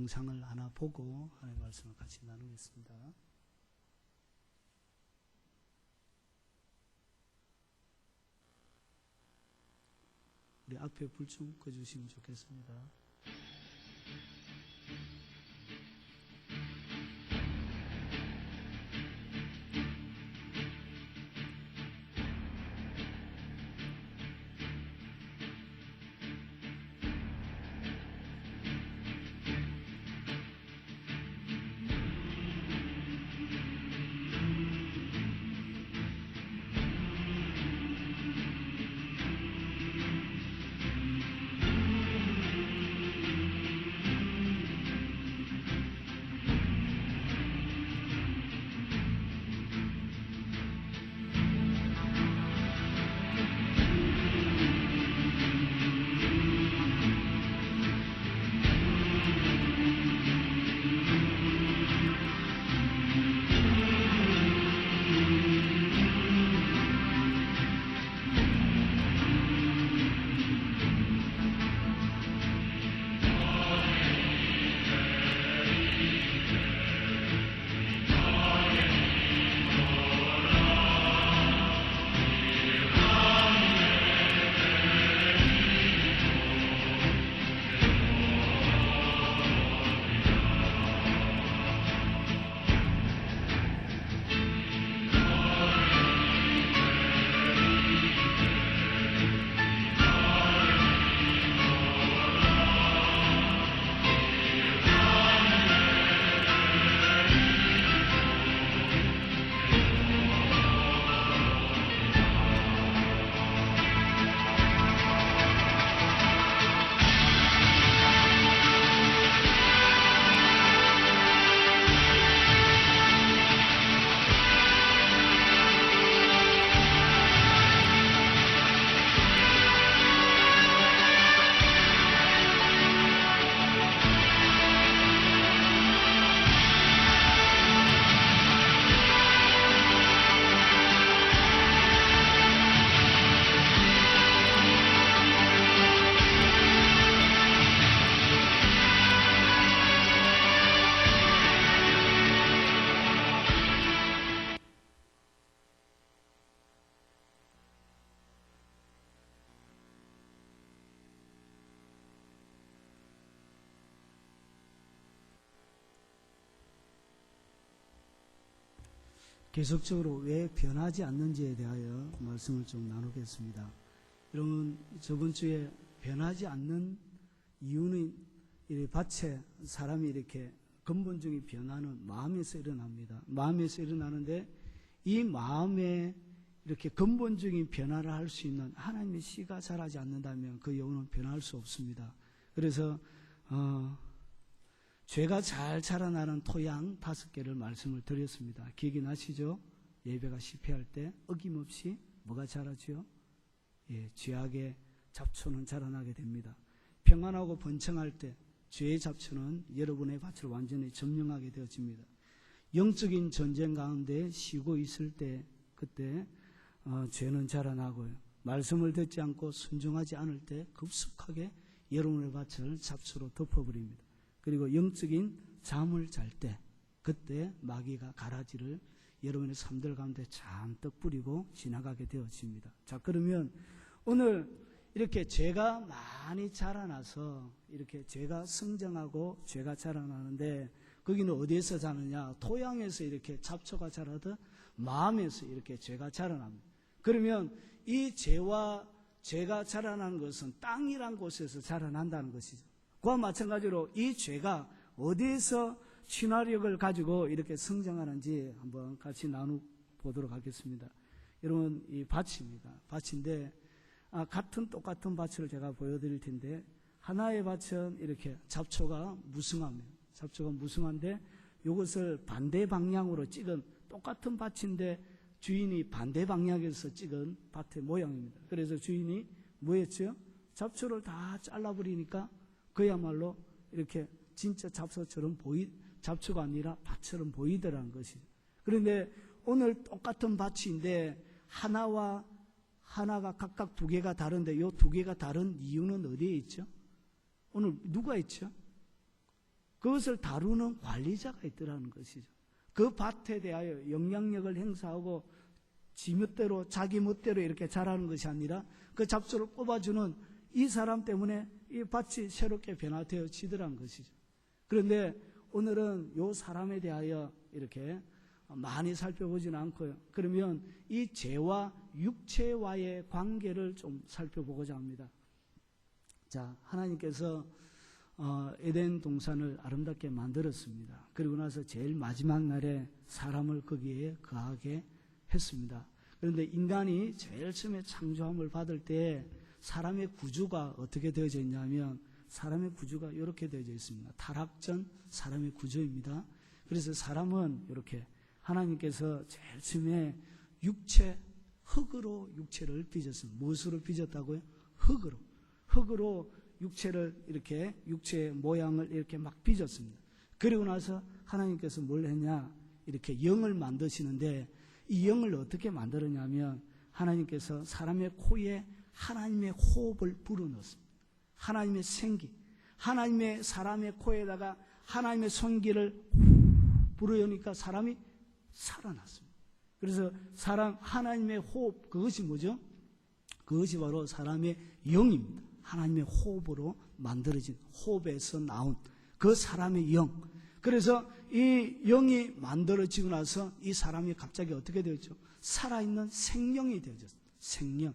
영상을 하나 보고 하나님의 말씀을 같이 나누겠습니다. 우리 앞에 불 좀 꺼주시면 좋겠습니다. 계속적으로 왜 변하지 않는지에 대하여 말씀을 좀 나누겠습니다. 여러분, 저번 주에 변하지 않는 이유는 이 밭에 사람이 이렇게 근본적인 변화는 마음에서 일어납니다. 마음에서 일어나는데 이 마음에 이렇게 근본적인 변화를 할 수 있는 하나님의 씨가 자라지 않는다면 그 영혼은 변화할 수 없습니다. 그래서 죄가 잘 자라나는 토양 5개를 말씀을 드렸습니다. 기억이 나시죠? 예배가 실패할 때 어김없이 뭐가 자라죠? 죄악의 잡초는 자라나게 됩니다. 평안하고 번창할 때 죄의 잡초는 여러분의 밭을 완전히 점령하게 되어집니다. 영적인 전쟁 가운데 쉬고 있을 때 그때 죄는 자라나고요. 말씀을 듣지 않고 순종하지 않을 때 급속하게 여러분의 밭을 잡초로 덮어버립니다. 그리고 영적인 잠을 잘 때 그때 마귀가 가라지를 여러분의 삶들 가운데 잔뜩 뿌리고 지나가게 되어집니다. 자, 그러면 오늘 이렇게 죄가 많이 자라나서 이렇게 죄가 성장하고 죄가 자라나는데 거기는 어디에서 자라느냐? 토양에서 이렇게 잡초가 자라듯 마음에서 이렇게 죄가 자라납니다. 그러면 이 죄가 자라나는 것은 땅이란 곳에서 자라난다는 것이죠. 그와 마찬가지로 이 죄가 어디에서 친화력을 가지고 이렇게 성장하는지 한번 같이 나눠보도록 하겠습니다. 여러분, 이 밭입니다. 밭인데 똑같은 밭을 제가 보여드릴 텐데 하나의 밭은 이렇게 잡초가 무성합니다. 잡초가 무성한데 이것을 반대 방향으로 찍은 똑같은 밭인데 주인이 반대 방향에서 찍은 밭의 모양입니다. 그래서 주인이 뭐 했죠? 잡초를 다 잘라버리니까 그야말로 이렇게 진짜 잡초가 아니라 밭처럼 보이더라는 것이죠. 그런데 오늘 똑같은 밭인데 하나가 각각 2개가 다른데 이 2개가 다른 이유는 어디에 있죠? 오늘 누가 있죠? 그것을 다루는 관리자가 있더라는 것이죠. 그 밭에 대하여 영향력을 행사하고 지멋대로 자기 멋대로 이렇게 자라는 것이 아니라 그 잡초를 뽑아주는 이 사람 때문에 이 밭이 새롭게 변화되어지더라는 것이죠. 그런데 오늘은 이 사람에 대하여 이렇게 많이 살펴보지는 않고요. 그러면 이 죄와 육체와의 관계를 좀 살펴보고자 합니다. 자, 하나님께서 에덴 동산을 아름답게 만들었습니다. 그리고 나서 제일 마지막 날에 사람을 거기에 거하게 했습니다. 그런데 인간이 제일 처음에 창조함을 받을 때 사람의 구조가 어떻게 되어져 있냐면 사람의 구조가 이렇게 되어져 있습니다. 타락전 사람의 구조입니다. 그래서 사람은 이렇게 하나님께서 제일 처음에 흙으로 육체를 빚었습니다. 무엇으로 빚었다고요? 흙으로 육체를 이렇게 육체의 모양을 이렇게 막 빚었습니다. 그리고 나서 하나님께서 뭘 했냐? 이렇게 영을 만드시는데 이 영을 어떻게 만들었냐면 하나님께서 사람의 코에 하나님의 호흡을 불어넣었습니다. 하나님의 생기, 하나님의 사람의 코에다가 하나님의 생기를 불어넣으니까 사람이 살아났습니다. 그래서 하나님의 호흡, 그것이 뭐죠? 그것이 바로 사람의 영입니다. 하나님의 호흡으로 만들어진, 호흡에서 나온 그 사람의 영. 그래서 이 영이 만들어지고 나서 이 사람이 갑자기 어떻게 되었죠? 살아있는 생명이 되어졌습니다. 생명.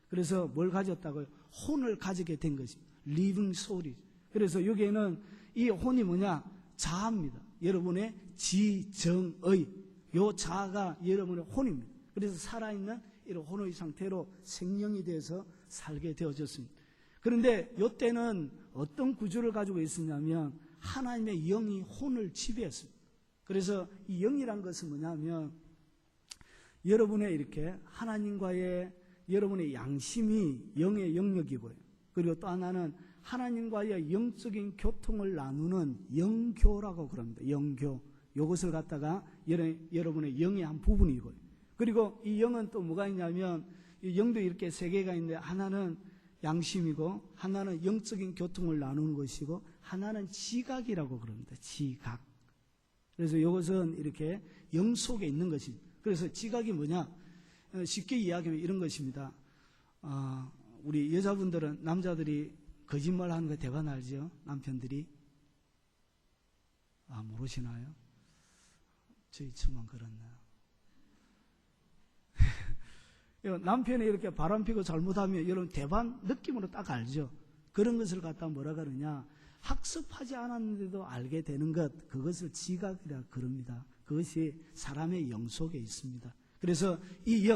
그래서 뭘 가졌다고요? 혼을 가지게 된 것입니다. living soul이. 그래서 여기에는 이 혼이 뭐냐? 자아입니다. 여러분의 지정의. 요 자아가 여러분의 혼입니다. 그래서 살아있는 이런 혼의 상태로 생명이 되어서 살게 되어졌습니다. 그런데 이때는 어떤 구조를 가지고 있었냐면 하나님의 영이 혼을 지배했습니다. 그래서 이 영이란 것은 뭐냐면 여러분의 이렇게 하나님과의 여러분의 양심이 영의 영역이고요. 그리고 또 하나는 하나님과의 영적인 교통을 나누는 영교라고 그럽니다. 영교. 이것을 갖다가 여러분의 영의 한 부분이고요. 그리고 이 영은 또 뭐가 있냐면 이 영도 이렇게 세 개가 있는데 하나는 양심이고 하나는 영적인 교통을 나누는 것이고 하나는 지각이라고 그럽니다. 지각. 그래서 이것은 이렇게 영 속에 있는 것입니다. 그래서 지각이 뭐냐? 쉽게 이야기하면 이런 것입니다. 우리 여자분들은 남자들이 거짓말하는 거 대관 알죠? 남편들이. 모르시나요? 저희 처만 그렇나요? 남편이 이렇게 바람 피고 잘못하면 여러분 대반 느낌으로 딱 알죠. 그런 것을 갖다 뭐라 그러냐? 학습하지 않았는데도 알게 되는 것, 그것을 지각이라 그럽니다. 그것이 사람의 영 속에 있습니다. 그래서 이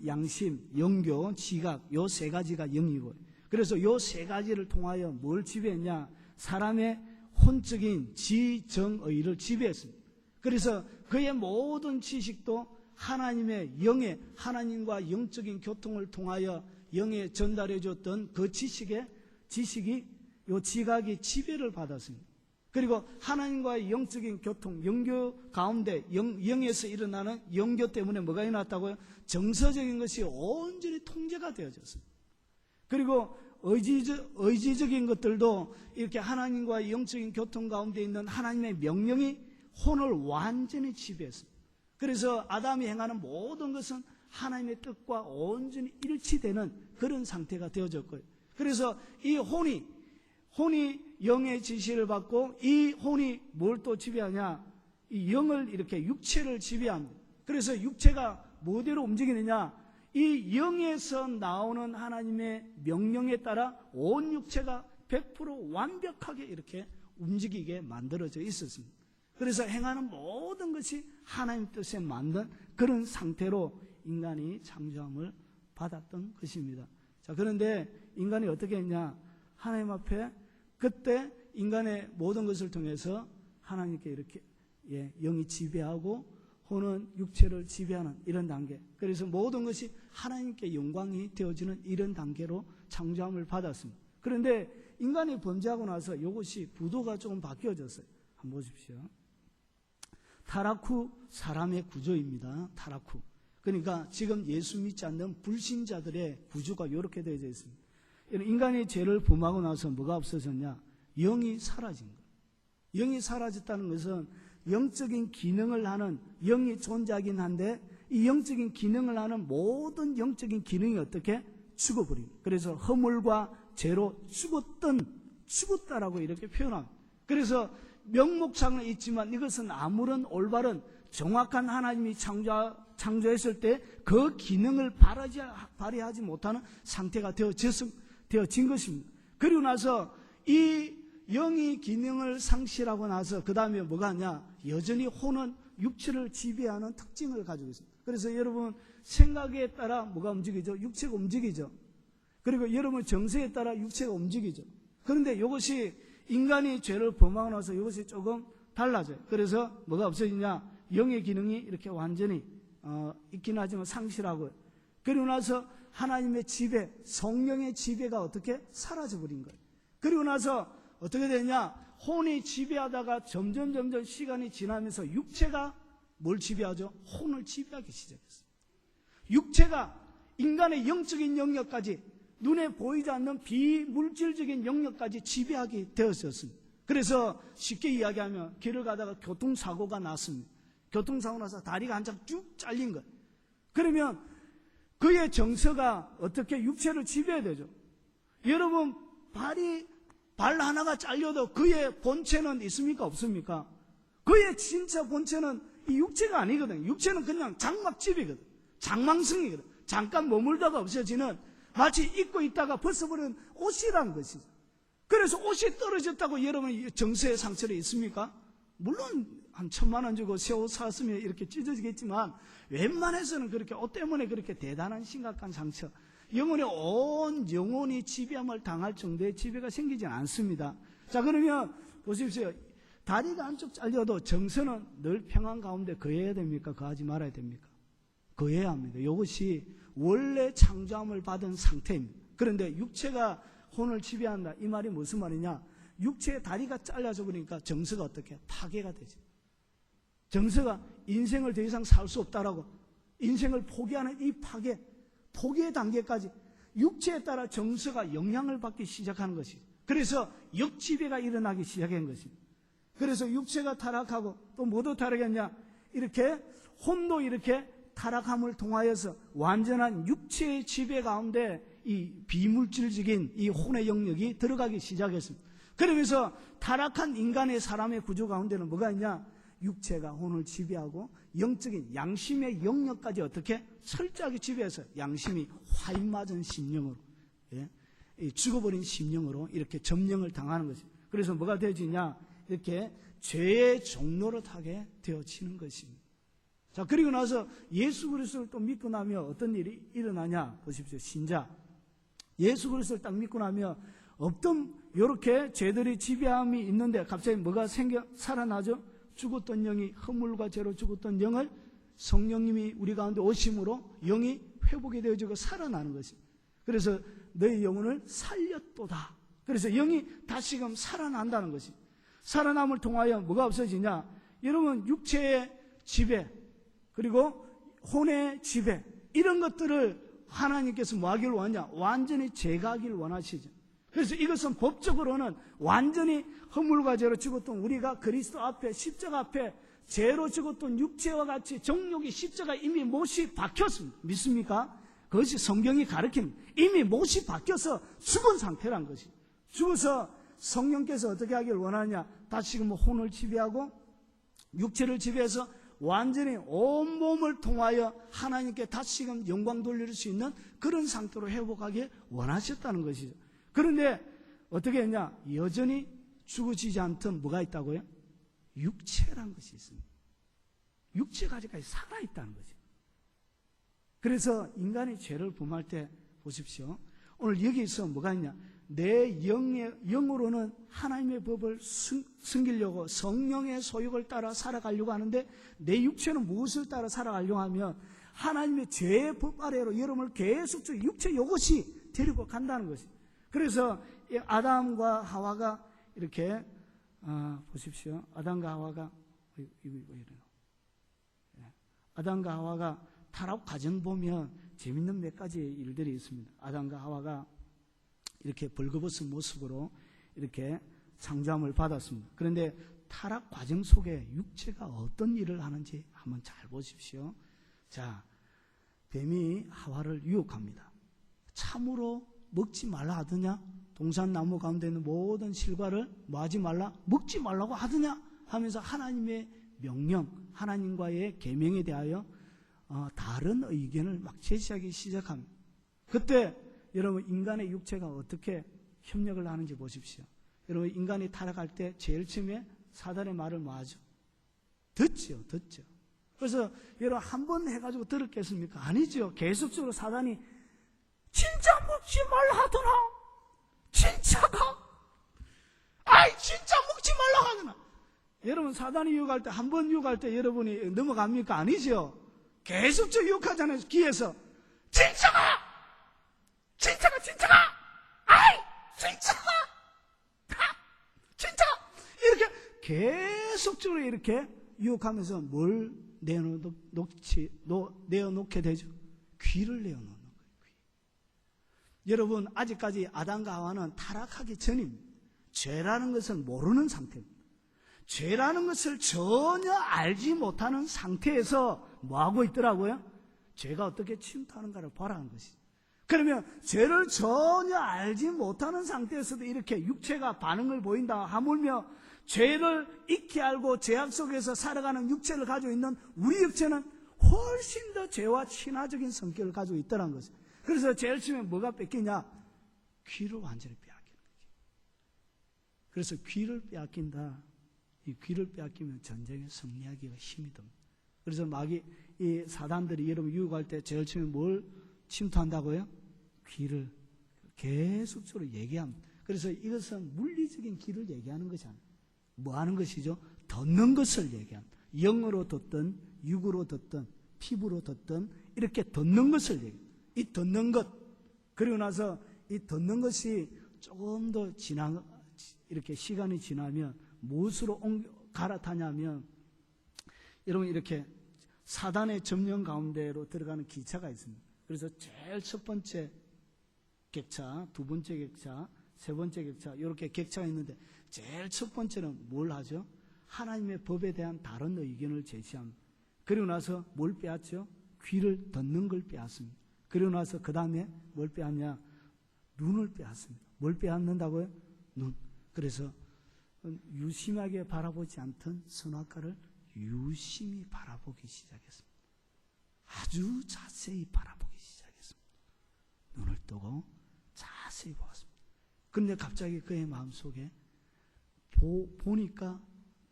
양심, 영교, 지각, 요 세 가지가 영이고, 그래서 요 세 가지를 통하여 뭘 지배했냐? 사람의 혼적인 지정의를 지배했습니다. 그래서 그의 모든 지식도 하나님의 영의 하나님과 영적인 교통을 통하여 영에 전달해 줬던 그 지식이 요 지각이 지배를 받았습니다. 그리고 하나님과의 영적인 교통, 영교 가운데 영에서 일어나는 영교 때문에 뭐가 일어났다고요? 정서적인 것이 온전히 통제가 되어졌습니다. 그리고 의지적인 것들도 이렇게 하나님과의 영적인 교통 가운데 있는 하나님의 명령이 혼을 완전히 지배했습니다. 그래서 아담이 행하는 모든 것은 하나님의 뜻과 온전히 일치되는 그런 상태가 되어졌고요. 그래서 이 혼이 영의 지시를 받고 이 혼이 뭘 또 지배하냐? 이 영을 이렇게 육체를 지배합니다. 그래서 육체가 뭐대로 움직이느냐? 이 영에서 나오는 하나님의 명령에 따라 온 육체가 100% 완벽하게 이렇게 움직이게 만들어져 있었습니다. 그래서 행하는 모든 것이 하나님 뜻에 맞는 그런 상태로 인간이 창조함을 받았던 것입니다. 자, 그런데 인간이 어떻게 했냐? 하나님 앞에 그때 인간의 모든 것을 통해서 하나님께 이렇게 영이 지배하고 혼은 육체를 지배하는 이런 단계. 그래서 모든 것이 하나님께 영광이 되어지는 이런 단계로 창조함을 받았습니다. 그런데 인간이 범죄하고 나서 이것이 구도가 조금 바뀌어졌어요. 한번 보십시오. 타락 후 사람의 구조입니다. 타락 후. 그러니까 지금 예수 믿지 않는 불신자들의 구조가 이렇게 되어져 있습니다. 인간이 죄를 범하고 나서 뭐가 없어졌냐? 영이 사라진 거예요. 영이 사라졌다는 것은 영적인 기능을 하는 영이 존재하긴 한데 이 영적인 기능을 하는 모든 영적인 기능이 어떻게 죽어버린. 그래서 허물과 죄로 죽었다라고 이렇게 표현합니다. 그래서 명목상은 있지만 이것은 아무런 올바른 정확한 하나님이 창조했을 때 그 기능을 발휘하지 못하는 상태가 되어진 것입니다. 그리고 나서 이 영이 기능을 상실하고 나서 그 다음에 뭐가 하냐, 여전히 혼은 육체를 지배하는 특징을 가지고 있습니다. 그래서 여러분 생각에 따라 뭐가 움직이죠? 육체가 움직이죠. 그리고 여러분 정서에 따라 육체가 움직이죠. 그런데 이것이 인간이 죄를 범하고 나서 이것이 조금 달라져요. 그래서 뭐가 없어지냐, 영의 기능이 이렇게 완전히 있긴 하지만 상실하고요. 그리고 나서 하나님의 지배, 성령의 지배가 어떻게 사라져버린 거예요. 그리고 나서 어떻게 되냐, 혼이 지배하다가 점점 시간이 지나면서 육체가 뭘 지배하죠? 혼을 지배하기 시작했어요. 육체가 인간의 영적인 영역까지, 눈에 보이지 않는 비물질적인 영역까지 지배하게 되었었습니다. 그래서 쉽게 이야기하면 길을 가다가 교통사고가 났습니다. 교통사고 나서 다리가 한참 쭉 잘린 거예요. 그러면 그의 정서가 어떻게 육체를 지배해야 되죠? 여러분 발 하나가 잘려도 그의 본체는 있습니까? 없습니까? 그의 진짜 본체는 이 육체가 아니거든요. 육체는 그냥 장막집이거든요. 장망성이거든요. 잠깐 머물다가 없어지는, 마치 입고 있다가 벗어버린 옷이라는 것이죠. 그래서 옷이 떨어졌다고 여러분 정서의 상처가 있습니까? 물론 한 1,000만 원 주고 새 옷 샀으면 이렇게 찢어지겠지만 웬만해서는 그렇게 옷 때문에 그렇게 대단한 심각한 상처, 영혼의 온 영혼이 지배함을 당할 정도의 지배가 생기지 않습니다. 자, 그러면 보십시오. 다리가 한쪽 잘려도 정서는 늘 평안 가운데 거해야 됩니까? 거하지 말아야 됩니까? 거해야 합니다. 이것이 원래 창조함을 받은 상태입니다. 그런데 육체가 혼을 지배한다, 이 말이 무슨 말이냐, 육체의 다리가 잘려져 버리니까 정서가 어떻게 파괴가 되죠. 정서가 인생을 더 이상 살 수 없다라고 인생을 포기하는 이 포기의 단계까지 육체에 따라 정서가 영향을 받기 시작하는 것이, 그래서 역지배가 일어나기 시작한 것입니다. 그래서 육체가 타락하고 또 뭐도 타락했냐, 이렇게 혼도 이렇게 타락함을 통하여서 완전한 육체의 지배 가운데 이 비물질적인 이 혼의 영역이 들어가기 시작했습니다. 그러면서 타락한 인간의 사람의 구조 가운데는 뭐가 있냐, 육체가 혼을 지배하고 영적인 양심의 영역까지 어떻게 철저하게 지배해서 양심이 화인 맞은 심령으로, 죽어버린 심령으로 이렇게 점령을 당하는 것입니다. 그래서 뭐가 되어지냐, 이렇게 죄의 종노릇하게 되어지는 것입니다. 자, 그리고 나서 예수 그리스도를 또 믿고 나면 어떤 일이 일어나냐 보십시오. 신자 예수 그리스도를 딱 믿고 나면 어떤 이렇게 죄들이 지배함이 있는데 갑자기 뭐가 살아나죠? 죽었던 영이, 허물과 죄로 죽었던 영을 성령님이 우리 가운데 오심으로 영이 회복이 되어지고 살아나는 것입니다. 그래서 너희 영혼을 살렸도다. 그래서 영이 다시금 살아난다는 것입니다. 살아남을 통하여 뭐가 없어지냐, 여러분 육체의 지배 그리고 혼의 지배, 이런 것들을 하나님께서 뭐 하기를 원하냐, 완전히 제거하기를 원하시죠. 그래서 이것은 법적으로는 완전히 허물과 죄로 죽었던 우리가 그리스도 앞에, 십자가 앞에 죄로 죽었던 육체와 같이 정욕이 십자가 이미 못이 박혔습니다. 믿습니까? 그것이 성경이 가르칩니다. 이미 못이 박혀서 죽은 상태란 것이. 죽어서 성령께서 어떻게 하기를 원하냐, 다시금 혼을 지배하고 육체를 지배해서 완전히 온몸을 통하여 하나님께 다시금 영광 돌릴 수 있는 그런 상태로 회복하길 원하셨다는 것이죠. 그런데 어떻게 했냐, 여전히 죽어지지 않던 뭐가 있다고요? 육체란 것이 있습니다. 육체가 아직까지 살아있다는 거죠. 그래서 인간이 죄를 범할 때 보십시오. 오늘 여기서 뭐가 있냐, 내 영으로는 하나님의 법을 숨기려고 성령의 소욕을 따라 살아가려고 하는데, 내 육체는 무엇을 따라 살아가려고 하면 하나님의 죄의 법 아래로 여러분을 계속 육체 이것이 데리고 간다는 것이. 그래서 아담과 하와가 이렇게 보십시오. 아담과 하와가 아담과 하와가 타락 과정 보면 재밌는 몇 가지 일들이 있습니다. 아담과 하와가 이렇게 벌거벗은 모습으로 이렇게 창조함을 받았습니다. 그런데 타락 과정 속에 육체가 어떤 일을 하는지 한번 잘 보십시오. 자, 뱀이 하와를 유혹합니다. 참으로 먹지 말라 하더냐? 동산나무 가운데 있는 모든 실과를 뭐 하지 말라? 먹지 말라고 하더냐? 하면서 하나님의 명령, 하나님과의 계명에 대하여 다른 의견을 막 제시하기 시작합니다. 그때 여러분 인간의 육체가 어떻게 협력을 하는지 보십시오. 여러분 인간이 타락할 때 제일 처음에 사단의 말을 뭐 하죠? 듣죠. 그래서 여러분 한 번 해가지고 들었겠습니까? 아니죠. 계속적으로 사단이 진짜 먹지 말라 하더라. 진짜가? 아이 진짜 먹지 말라 하더라. 여러분 사단이 유혹할 때 한 번 유혹할 때 여러분이 넘어갑니까? 아니죠. 계속적으로 유혹하잖아요. 귀에서 진짜가 아이 진짜가 이렇게 계속적으로 이렇게 유혹하면서 뭘 내어놓게 되죠? 귀를 내어놓는 거예요. 귀. 여러분 아직까지 아담과 하와는 타락하기 전입니다. 죄라는 것을 모르는 상태입니다. 죄라는 것을 전혀 알지 못하는 상태에서 뭐하고 있더라고요? 죄가 어떻게 침투하는가를 보라는 것이죠. 그러면 죄를 전혀 알지 못하는 상태에서도 이렇게 육체가 반응을 보인다 하물며 죄를 익히 알고 죄악 속에서 살아가는 육체를 가지고 있는 우리 육체는 훨씬 더 죄와 친화적인 성격을 가지고 있다는 것이죠. 그래서 제일 처음에 뭐가 뺏기냐? 귀를 완전히 빼앗기는 거죠. 그래서 귀를 빼앗긴다. 이 귀를 빼앗기면 전쟁에 승리하기가 힘이 듭니다. 그래서 이 사단들이 여러분 유혹할 때 제일 처음에 뭘 침투한다고요? 귀를 계속적으로 얘기합니다. 그래서 이것은 물리적인 귀를 얘기하는 것이 아니에요. 뭐 하는 것이죠? 듣는 것을 얘기합니다. 영으로 듣든 육으로 듣든 피부로 듣든 이렇게 듣는 것을 얘기합니다. 이 듣는 것 그리고 나서 이 듣는 것이 조금 더 이렇게 시간이 지나면 무엇으로 갈아타냐면 여러분 이렇게 사단의 점령 가운데로 들어가는 기차가 있습니다. 그래서 제일 첫 번째 객차, 두 번째 객차, 세 번째 객차 이렇게 객차가 있는데 제일 첫 번째는 뭘 하죠? 하나님의 법에 대한 다른 의견을 제시합니다. 그리고 나서 뭘 빼앗죠? 귀를 듣는 걸 빼앗습니다. 그리고 나서 그 다음에 뭘 빼앗냐? 눈을 빼앗습니다. 뭘 빼앗는다고요? 눈. 그래서 유심하게 바라보지 않던 선악과를 유심히 바라보기 시작했습니다. 아주 자세히 바라보기 시작했습니다. 눈을 뜨고 자세히 보았습니다. 그런데 갑자기 그의 마음속에 보니까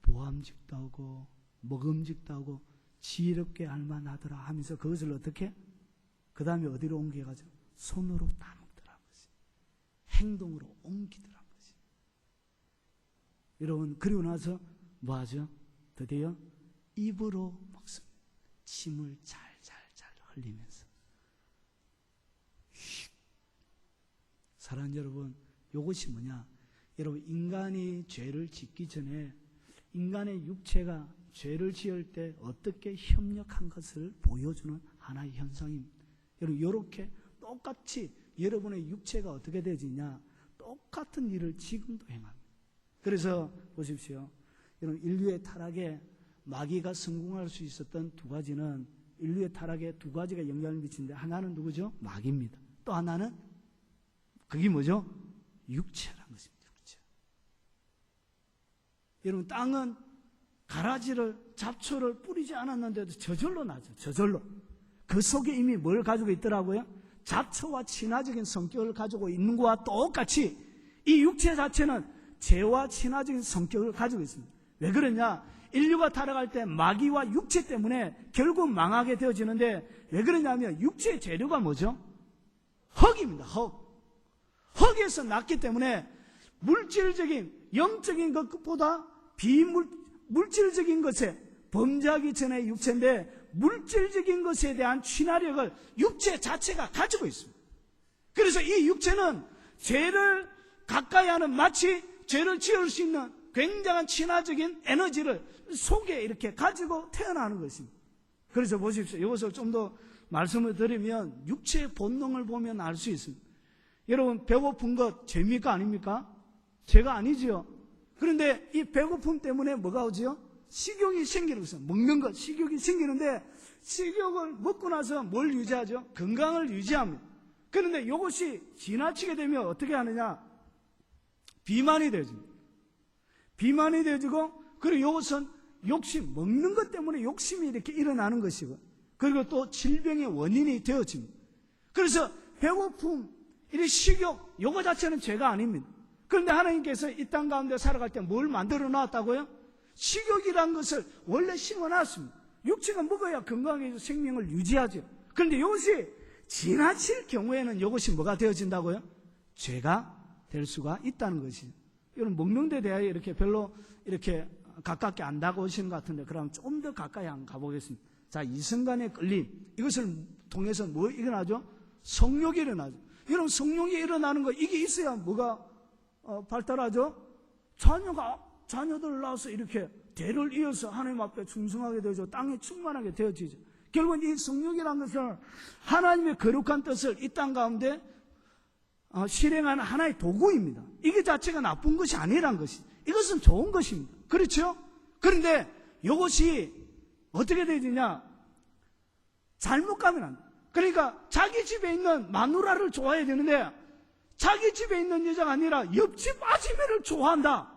보암직도 하고 먹음직도 하고 지혜롭게 알만하더라 하면서 그것을 어떻게? 그 다음에 어디로 옮겨가죠? 손으로 따먹더라는 것이. 행동으로 옮기더라는 것이. 여러분 그리고 나서 뭐 하죠? 드디어 입으로 먹습니다. 침을 잘잘잘 흘리면서. 사랑하는 여러분, 이것이 뭐냐? 여러분 인간이 죄를 짓기 전에 인간의 육체가 죄를 지을 때 어떻게 협력한 것을 보여주는 하나의 현상입니다. 여러분 이렇게 똑같이 여러분의 육체가 어떻게 되지냐? 똑같은 일을 지금도 행합니다. 그래서 보십시오. 여러분 인류의 타락에 마귀가 성공할 수 있었던 두 가지는 인류의 타락에 두 가지가 영향을 미치는데 하나는 누구죠? 마귀입니다. 또 하나는 그게 뭐죠? 육체라는 것입니다. 육체. 여러분 땅은 가라지를 잡초를 뿌리지 않았는데도 저절로 나죠. 저절로. 그 속에 이미 뭘 가지고 있더라고요? 잡초와 친화적인 성격을 가지고 있는 것과 똑같이 이 육체 자체는 죄와 친화적인 성격을 가지고 있습니다. 왜 그러냐? 인류가 타락할 때 마귀와 육체 때문에 결국 망하게 되어지는데 왜 그러냐면 육체의 재료가 뭐죠? 흙입니다. 흙. 흙에서 났기 때문에 물질적인 영적인 것보다 물질적인 것에 범죄하기 전에 육체인데 물질적인 것에 대한 친화력을 육체 자체가 가지고 있습니다. 그래서 이 육체는 죄를 가까이 하는 마치 죄를 지을 수 있는 굉장한 친화적인 에너지를 속에 이렇게 가지고 태어나는 것입니다. 그래서 보십시오. 이것을 좀 더 말씀을 드리면 육체의 본능을 보면 알 수 있습니다. 여러분 배고픈 것 죄입니까 아닙니까? 죄가 아니지요. 그런데 이 배고픔 때문에 뭐가 오지요? 식욕이 생기는 것은 먹는 것, 식욕이 생기는데 식욕을 먹고 나서 뭘 유지하죠? 건강을 유지합니다. 그런데 이것이 지나치게 되면 어떻게 하느냐? 비만이 되어집니다. 비만이 되어지고, 그리고 이것은 욕심, 먹는 것 때문에 욕심이 이렇게 일어나는 것이고, 그리고 또 질병의 원인이 되어집니다. 그래서 배고픔, 이 식욕, 이거 자체는 죄가 아닙니다. 그런데 하나님께서 이 땅 가운데 살아갈 때 뭘 만들어 놨다고요? 식욕이란 것을 원래 심어놨습니다. 육체가 먹어야 건강해서 생명을 유지하죠. 그런데 이것이 지나칠 경우에는 이것이 뭐가 되어진다고요? 죄가 될 수가 있다는 것이죠. 여러분, 먹는 데 대하여 이렇게 별로 이렇게 가깝게 안 다가오시는 것 같은데, 그럼 좀 더 가까이 한번 가보겠습니다. 자, 이성간의 끌림, 이것을 통해서 뭐 일어나죠? 성욕이 일어나죠. 여러분, 성욕이 일어나는 거, 이게 있어야 뭐가 발달하죠? 자녀들 낳아서 이렇게 대를 이어서 하나님 앞에 충성하게 되죠. 땅에 충만하게 되어지죠. 결국은 이 성욕이라는 것은 하나님의 거룩한 뜻을 이 땅 가운데 실행하는 하나의 도구입니다. 이게 자체가 나쁜 것이 아니란 것이, 이것은 좋은 것입니다. 그렇죠? 그런데 이것이 어떻게 되느냐? 잘못 가면 안 돼. 그러니까 자기 집에 있는 마누라를 좋아해야 되는데 자기 집에 있는 여자가 아니라 옆집 아줌매를 좋아한다.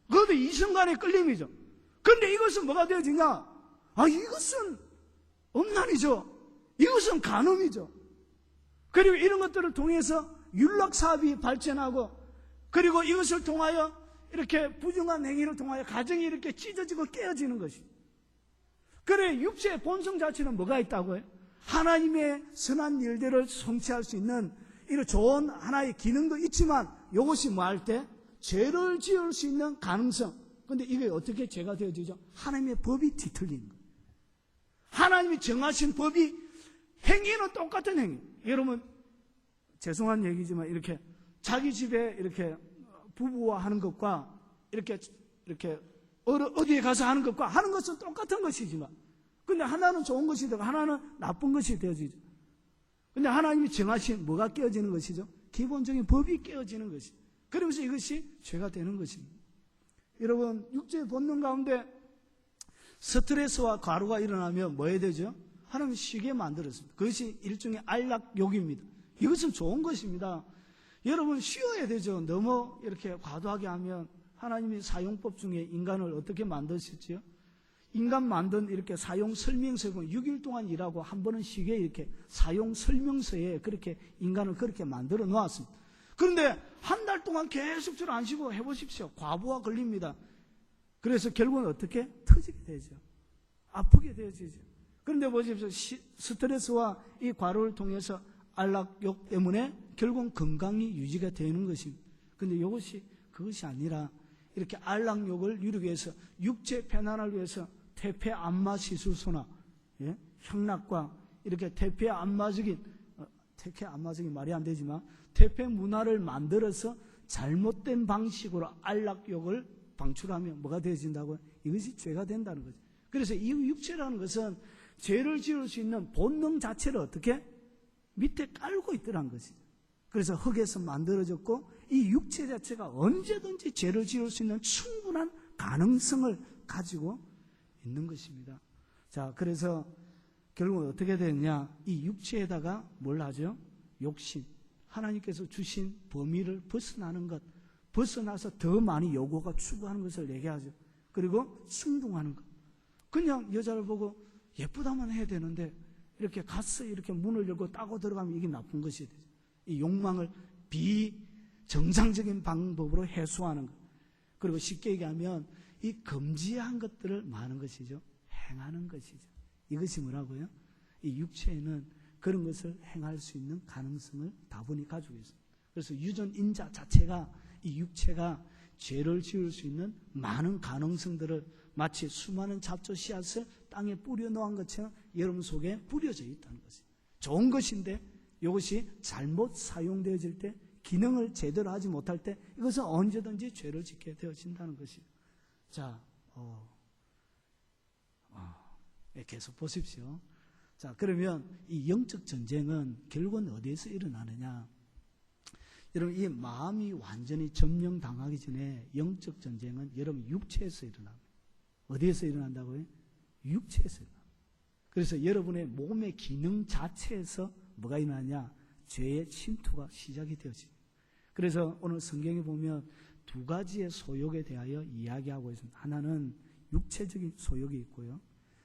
그것도 이성간의 끌림이죠. 그런데 이것은 뭐가 되어지냐? 이것은 음란이죠. 이것은 간음이죠. 그리고 이런 것들을 통해서 윤락사업이 발전하고, 그리고 이것을 통하여 이렇게 부정한 행위를 통하여 가정이 이렇게 찢어지고 깨어지는 것이. 그래, 육체의 본성 자체는 뭐가 있다고요? 하나님의 선한 일들을 성취할 수 있는 이런 좋은 하나의 기능도 있지만, 이것이 뭐 할 때? 죄를 지을 수 있는 가능성. 근데 이게 어떻게 죄가 되어지죠? 하나님의 법이 뒤틀리는 거예요. 하나님이 정하신 법이, 행위는 똑같은 행위. 여러분, 죄송한 얘기지만 이렇게 자기 집에 이렇게 부부와 하는 것과 이렇게 어디에 가서 하는 것과 하는 것은 똑같은 것이지만, 근데 하나는 좋은 것이 되고 하나는 나쁜 것이 되어지죠. 근데 하나님이 정하신 뭐가 깨어지는 것이죠? 기본적인 법이 깨어지는 것이죠. 그러면서 이것이 죄가 되는 것입니다. 여러분, 육체의 본능 가운데 스트레스와 과로가 일어나면 뭐 해야 되죠? 하나님이 쉬게 만들었습니다. 그것이 일종의 안락욕입니다. 이것은 좋은 것입니다. 여러분, 쉬어야 되죠. 너무 이렇게 과도하게 하면. 하나님이 사용법 중에 인간을 어떻게 만드셨지요? 인간 만든 이렇게 사용 설명서에 보면 6일 동안 일하고 한 번은 쉬게, 이렇게 사용 설명서에 그렇게 인간을 그렇게 만들어 놓았습니다. 그런데 한 달 동안 계속 줄 안 쉬고 해보십시오. 과부하 걸립니다. 그래서 결국은 어떻게? 터지게 되죠. 아프게 되어지죠. 그런데 보십시오. 스트레스와 이 과로를 통해서 안락욕 때문에 결국은 건강이 유지가 되는 것입니다. 그런데 이것이 그것이 아니라 이렇게 안락욕을 이루기 위해서, 육체 편안을 위해서 태폐 안마 시술소나 향락과 이렇게 태폐 안마적인 말이 안 되지만 태폐 문화를 만들어서 잘못된 방식으로 안락욕을 방출하면 뭐가 되어진다고요? 이것이 죄가 된다는 거죠. 그래서 이 육체라는 것은 죄를 지을 수 있는 본능 자체를 어떻게? 밑에 깔고 있더란 것이죠. 그래서 흙에서 만들어졌고, 이 육체 자체가 언제든지 죄를 지을 수 있는 충분한 가능성을 가지고 있는 것입니다. 자, 그래서 결국은 어떻게 되느냐? 이 육체에다가 뭘 하죠? 욕심. 하나님께서 주신 범위를 벗어나는 것, 벗어나서 더 많이 요구가 추구하는 것을 내게 하죠. 그리고 충동하는 것. 그냥 여자를 보고 예쁘다만 해야 되는데 이렇게 가서 이렇게 문을 열고 따고 들어가면 이게 나쁜 것이 되죠. 이 욕망을 비정상적인 방법으로 해소하는 것. 그리고 쉽게 얘기하면 이 금지한 것들을 많은 것이죠. 행하는 것이죠. 이것이 뭐라고요? 이 육체에는 그런 것을 행할 수 있는 가능성을 다분히 가지고 있습니다. 그래서 유전인자 자체가, 이 육체가 죄를 지을 수 있는 많은 가능성들을 마치 수많은 잡초 씨앗을 땅에 뿌려놓은 것처럼 여러분 속에 뿌려져 있다는 것이죠. 좋은 것인데 이것이 잘못 사용되어질 때, 기능을 제대로 하지 못할 때 이것은 언제든지 죄를 짓게 되어진다는 것이죠. 자, 계속 보십시오. 자, 그러면 이 영적 전쟁은 결국은 어디에서 일어나느냐? 여러분, 이 마음이 완전히 점령당하기 전에 영적 전쟁은 여러분 육체에서 일어납니다. 어디에서 일어난다고요? 육체에서 일어납니다. 그래서 여러분의 몸의 기능 자체에서 뭐가 일어나냐? 죄의 침투가 시작이 되어집니다. 그래서 오늘 성경에 보면 두 가지의 소욕에 대하여 이야기하고 있습니다. 하나는 육체적인 소욕이 있고요.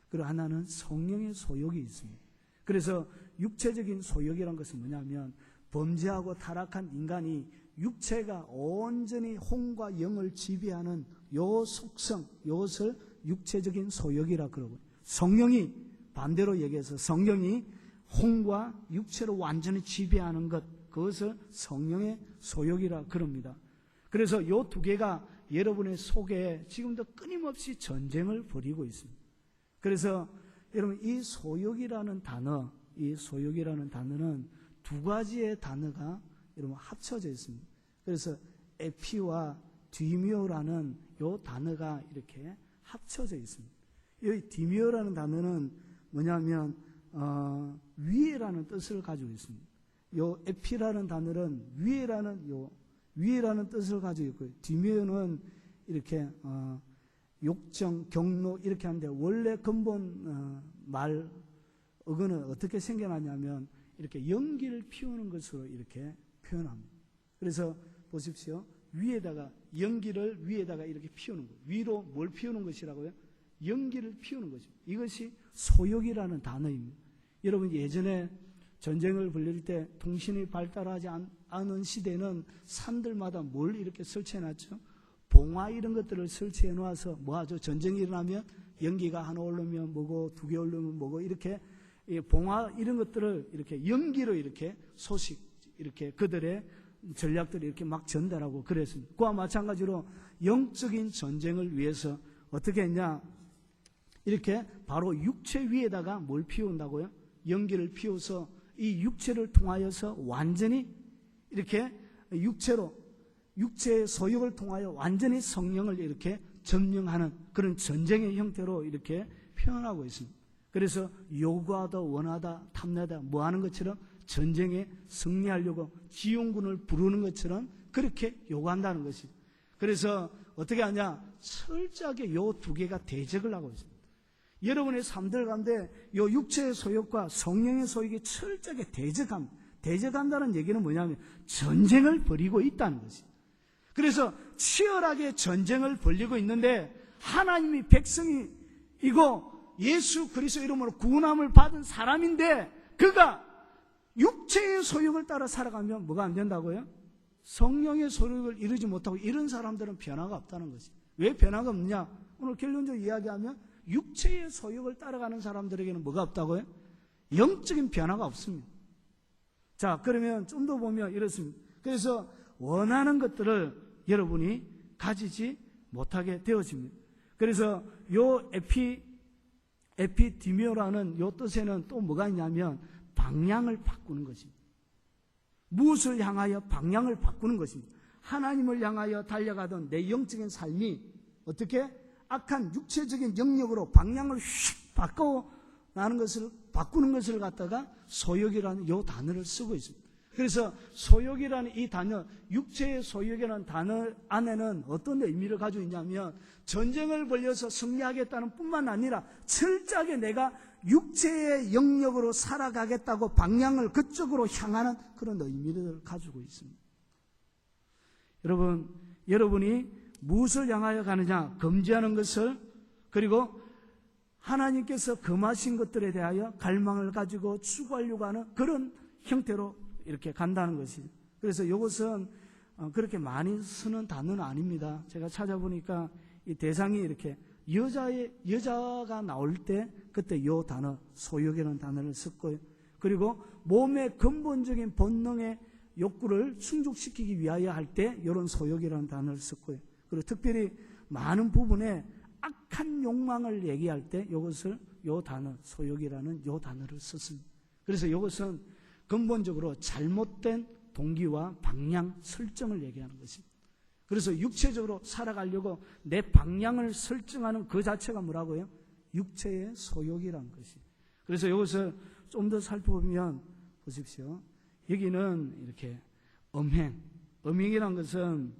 그리고 하나는 성령의 소욕이 있습니다. 그래서 육체적인 소욕이란 것은 뭐냐면 범죄하고 타락한 인간이 육체가 온전히 혼과 영을 지배하는 요 속성, 이것을 육체적인 소욕이라 그러고, 성령이 반대로 얘기해서 성령이 혼과 육체로 완전히 지배하는 것, 그것을 성령의 소욕이라 그럽니다. 그래서 이 두 개가 여러분의 속에 지금도 끊임없이 전쟁을 벌이고 있습니다. 그래서 여러분, 이 소욕이라는 단어, 이 소욕이라는 단어는 두 가지의 단어가 여러분 합쳐져 있습니다. 그래서 에피와 디미오라는 이 단어가 이렇게 합쳐져 있습니다. 이 디미오라는 단어는 뭐냐면 위에라는 뜻을 가지고 있습니다. 요 에피라는 단어는 위에라는 뜻을 가지고 있고요. 디미오는 이렇게 욕정, 경로 이렇게 하는데, 원래 근본 말 어근은 어떻게 생겨나냐면 이렇게 연기를 피우는 것으로 이렇게 표현합니다. 그래서 보십시오. 연기를 위에다가 이렇게 피우는 거예요. 위로 뭘 피우는 것이라고요? 연기를 피우는 거죠. 이것이 소욕이라는 단어입니다. 여러분, 예전에 전쟁을 벌릴 때 통신이 발달하지 않은 시대는 산들마다 뭘 이렇게 설치해놨죠? 봉화 이런 것들을 설치해놔서 뭐하죠? 전쟁이 일어나면 연기가 하나 오르면 뭐고, 두 개 오르면 뭐고, 이렇게 봉화 이런 것들을 이렇게 연기로 이렇게 소식, 이렇게 그들의 전략들을 이렇게 막 전달하고 그랬습니다. 그와 마찬가지로 영적인 전쟁을 위해서 어떻게 했냐? 이렇게 바로 육체 위에다가 뭘 피운다고요? 연기를 피워서 이 육체를 통하여서 완전히 이렇게 육체의 소욕을 통하여 완전히 성령을 이렇게 점령하는 그런 전쟁의 형태로 이렇게 표현하고 있습니다. 그래서 요구하다, 원하다, 탐내다, 뭐 하는 것처럼 전쟁에 승리하려고 지용군을 부르는 것처럼 그렇게 요구한다는 것입니다. 그래서 어떻게 하냐? 철저하게 요 두 개가 대적을 하고 있습니다. 여러분의 삶들 가운데 요 육체의 소욕과 성령의 소욕이 철저하게 대적합니다. 대적한다는 얘기는 뭐냐면 전쟁을 벌이고 있다는 것입니다. 그래서 치열하게 전쟁을 벌이고 있는데, 하나님이 백성이고 예수 그리스도 이름으로 구원함을 받은 사람인데 그가 육체의 소욕을 따라 살아가면 뭐가 안 된다고요? 성령의 소욕을 이루지 못하고, 이런 사람들은 변화가 없다는 것입니다. 왜 변화가 없느냐? 오늘 결론적으로 이야기하면 육체의 소욕을 따라가는 사람들에게는 뭐가 없다고요? 영적인 변화가 없습니다. 자, 그러면 좀 더 보면 이렇습니다. 그래서 원하는 것들을 여러분이 가지지 못하게 되어집니다. 그래서 요 에피디미오라는 요 뜻에는 또 뭐가 있냐면 방향을 바꾸는 것입니다. 무엇을 향하여 방향을 바꾸는 것입니다. 하나님을 향하여 달려가던 내 영적인 삶이 어떻게 악한 육체적인 영역으로 방향을 휙 바꾸는 것을 갖다가 소욕이라는 요 단어를 쓰고 있습니다. 그래서 소욕이라는 이 단어, 육체의 소욕이라는 단어 안에는 어떤 의미를 가지고 있냐면 전쟁을 벌여서 승리하겠다는 뿐만 아니라 철저하게 내가 육체의 영역으로 살아가겠다고 방향을 그쪽으로 향하는 그런 의미를 가지고 있습니다. 여러분이 무엇을 향하여 가느냐? 금지하는 것을, 그리고 하나님께서 금하신 것들에 대하여 갈망을 가지고 추구하려고 하는 그런 형태로 이렇게 간다는 것이죠. 그래서 이것은 그렇게 많이 쓰는 단어는 아닙니다. 제가 찾아보니까 이 대상이 이렇게 여자가 나올 때 그때 이 단어, 소욕이라는 단어를 썼고요. 그리고 몸의 근본적인 본능의 욕구를 충족시키기 위하여 할 때 이런 소욕이라는 단어를 썼고요. 그리고 특별히 많은 부분에 악한 욕망을 얘기할 때 이것을 이 단어, 소욕이라는 이 단어를 썼습니다. 그래서 이것은 근본적으로 잘못된 동기와 방향 설정을 얘기하는 것입니다. 그래서 육체적으로 살아가려고 내 방향을 설정하는 그 자체가 뭐라고요? 육체의 소욕이라는 것이에요. 그래서 이것을 좀 더 살펴보면 보십시오. 여기는 이렇게 음행, 음행이란 것은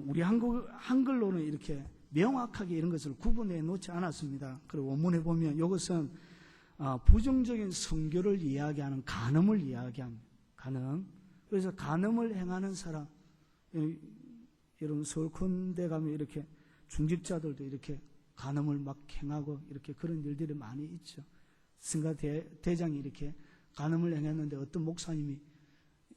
우리 한글로는 이렇게 명확하게 이런 것을 구분해 놓지 않았습니다. 그리고 원문에 보면 이것은 부정적인 성교를 이야기하는 간음을 이야기합니다. 간음. 그래서 간음을 행하는 사람, 이런 서울컨대 가면 이렇게 중직자들도 이렇게 간음을 막 행하고 이렇게 그런 일들이 많이 있죠. 승가 대장이 이렇게 간음을 행했는데 어떤 목사님이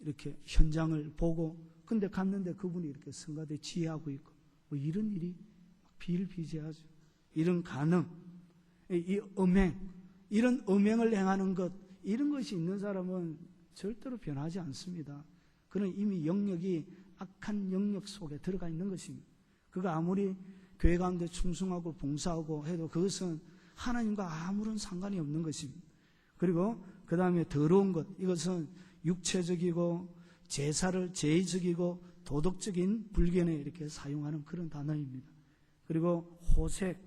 이렇게 현장을 보고 근데 갔는데 그분이 이렇게 승가대 지휘하고 있고 뭐 이런 일이 비일비재하죠. 이런 간음, 이 음행, 이런 음행을 행하는 것, 이런 것이 있는 사람은 절대로 변하지 않습니다. 그는 이미 영역이 악한 영역 속에 들어가 있는 것입니다. 그가 아무리 교회 가운데 충성하고 봉사하고 해도 그것은 하나님과 아무런 상관이 없는 것입니다. 그리고 그 다음에 더러운 것, 이것은 육체적이고 제사를 제의적이고 도덕적인 불견에 이렇게 사용하는 그런 단어입니다. 그리고 호색,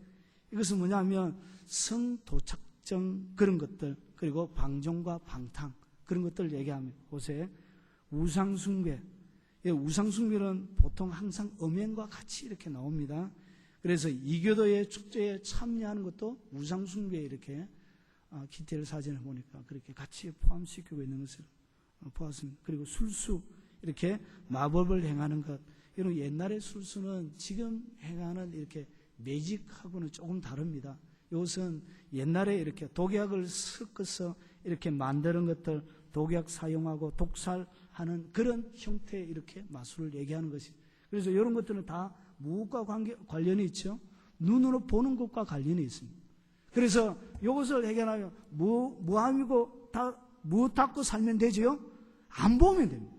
이것은 뭐냐면 성도착증 그런 것들, 그리고 방종과 방탕 그런 것들을 얘기합니다. 호색, 우상숭배, 우상숭배는 보통 항상 음행과 같이 이렇게 나옵니다. 그래서 이교도의 축제에 참여하는 것도 우상숭배에 이렇게 기태를 사진을 보니까 그렇게 같이 포함시키고 있는 것을 보았습니다. 그리고 술수, 이렇게 마법을 행하는 것, 이런 옛날의 술수는 지금 행하는 이렇게 매직하고는 조금 다릅니다. 이것은 옛날에 이렇게 독약을 섞어서 이렇게 만드는 것들, 독약 사용하고 독살하는 그런 형태의 이렇게 마술을 얘기하는 것입니다. 그래서 이런 것들은 다 무엇과 관련이 있죠? 눈으로 보는 것과 관련이 있습니다. 그래서 이것을 해결하면 무함이고 뭐 닦고 살면 되지요? 안 보면 됩니다.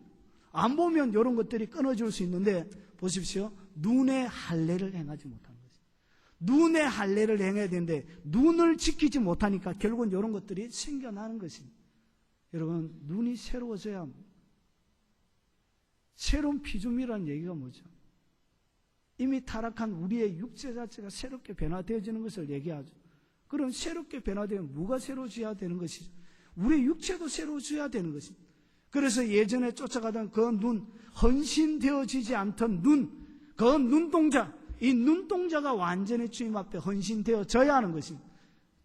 안 보면 이런 것들이 끊어질 수 있는데 보십시오. 눈의 할례를 행하지 못하는 것입니다. 눈의 할례를 행해야 되는데 눈을 지키지 못하니까 결국은 이런 것들이 생겨나는 것입니다. 여러분, 눈이 새로워져야 합니다. 새로운 피조물이라는 얘기가 뭐죠? 이미 타락한 우리의 육체 자체가 새롭게 변화되어지는 것을 얘기하죠. 그럼 새롭게 변화되면 뭐가 새로워져야 되는 것이죠? 우리의 육체도 새로워져야 되는 것입니다. 그래서 예전에 쫓아가던 그 눈, 헌신되어지지 않던 눈, 그 눈동자, 이 눈동자가 완전히 주님 앞에 헌신되어져야 하는 것입니다.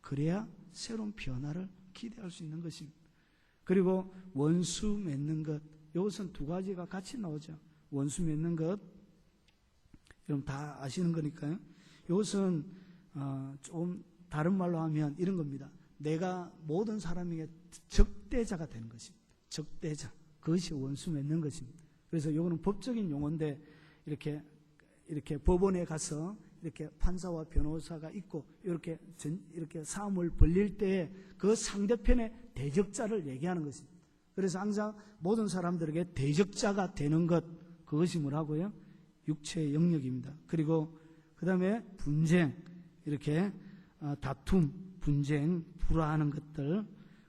그래야 새로운 변화를 기대할 수 있는 것입니다. 그리고 원수 맺는 것, 이것은 두 가지가 같이 나오죠. 원수 맺는 것, 여러분 다 아시는 거니까요. 이것은 조금 다른 말로 하면 이런 겁니다. 내가 모든 사람에게 적대자가 되는 것입니다. 적대자, 그것이 원수 맺는 것입니다. 그래서 이거는 법적인 용어인데 이렇게 법원에 가서 이렇게 판사와 변호사가 있고 이렇게 사람을 벌릴 때 그 상대편의 대적자를 얘기하는 것입니다. 그래서 항상 모든 사람들에게 대적자가 되는 것, 그것이 뭐라고요? 육체의 영역입니다. 그리고 그 다음에 분쟁, 이렇게 다툼, 분쟁, 불화하는 것들,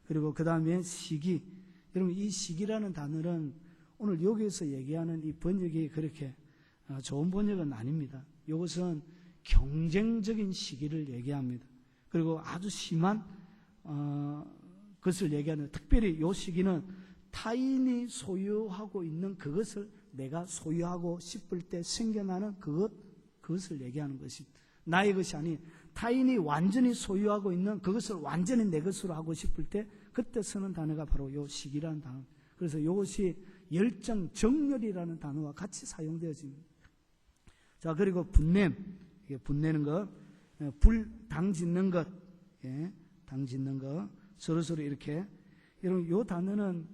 그리고 그 다음에 시기. 여러분, 이 시기라는 단어는 오늘 여기에서 얘기하는 이 번역이 그렇게 좋은 번역은 아닙니다. 이것은 경쟁적인 시기를 얘기합니다. 그리고 아주 심한 것을 얘기하는, 특별히 이 시기는 타인이 소유하고 있는 그것을 내가 소유하고 싶을 때 생겨나는 그것을 얘기하는 것입니다. 나의 것이 아닌 타인이 완전히 소유하고 있는 그것을 완전히 내 것으로 하고 싶을 때 그때 쓰는 단어가 바로 이 시기라는 단어. 그래서 이것이 열정, 정열이라는 단어와 같이 사용되어집니다. 자, 그리고 분냄, 이게 분내는 것, 당 짓는 것, 예, 당 짓는 것, 서로서로 이렇게. 여러분, 이 단어는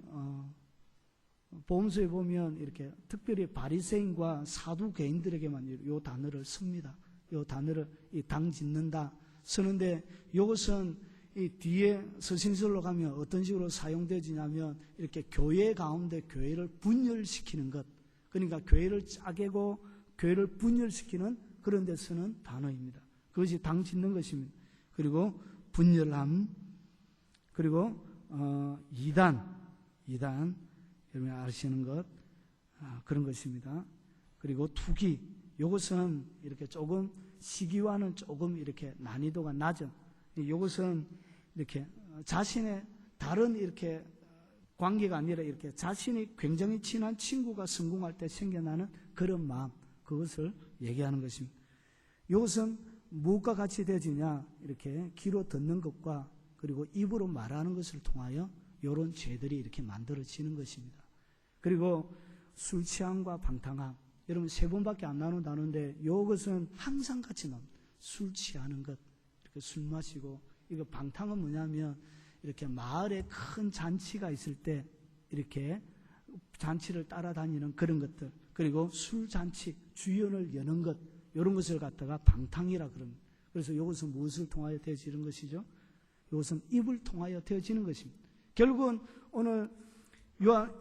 보험서에 보면 이렇게 특별히 바리새인과 사두개인들에게만 이 단어를 씁니다. 이 단어를 당 짓는다 쓰는데 이것은 이 뒤에 서신서로 가면 어떤 식으로 사용되지냐면 이렇게 교회 가운데 교회를 분열시키는 것, 그러니까 교회를 짜개고 교회를 분열시키는 그런 데 쓰는 단어입니다. 그것이 당 짓는 것입니다. 그리고 분열함, 그리고 이단 여러분이 아시는 것, 그런 것입니다. 그리고 투기, 이것은 이렇게 조금 시기와는 조금 이렇게 난이도가 낮은, 이것은 이렇게 자신의 다른 이렇게 관계가 아니라 이렇게 자신이 굉장히 친한 친구가 성공할 때 생겨나는 그런 마음, 그것을 얘기하는 것입니다. 이것은 무엇과 같이 되지냐? 이렇게 귀로 듣는 것과 그리고 입으로 말하는 것을 통하여 이런 죄들이 이렇게 만들어지는 것입니다. 그리고 술 취함과 방탕함, 여러분 세 번밖에 안 나누는데 이것은 항상 같이 나옵니다. 술 취하는 것, 이렇게 술 마시고, 이거 방탕은 뭐냐면 이렇게 마을에 큰 잔치가 있을 때 이렇게 잔치를 따라다니는 그런 것들, 그리고 술 잔치, 주연을 여는 것, 이런 것을 갖다가 방탕이라 그럽니다. 그래서 이것은 무엇을 통하여 되어지는 것이죠? 이것은 입을 통하여 되어지는 것입니다. 결국은 오늘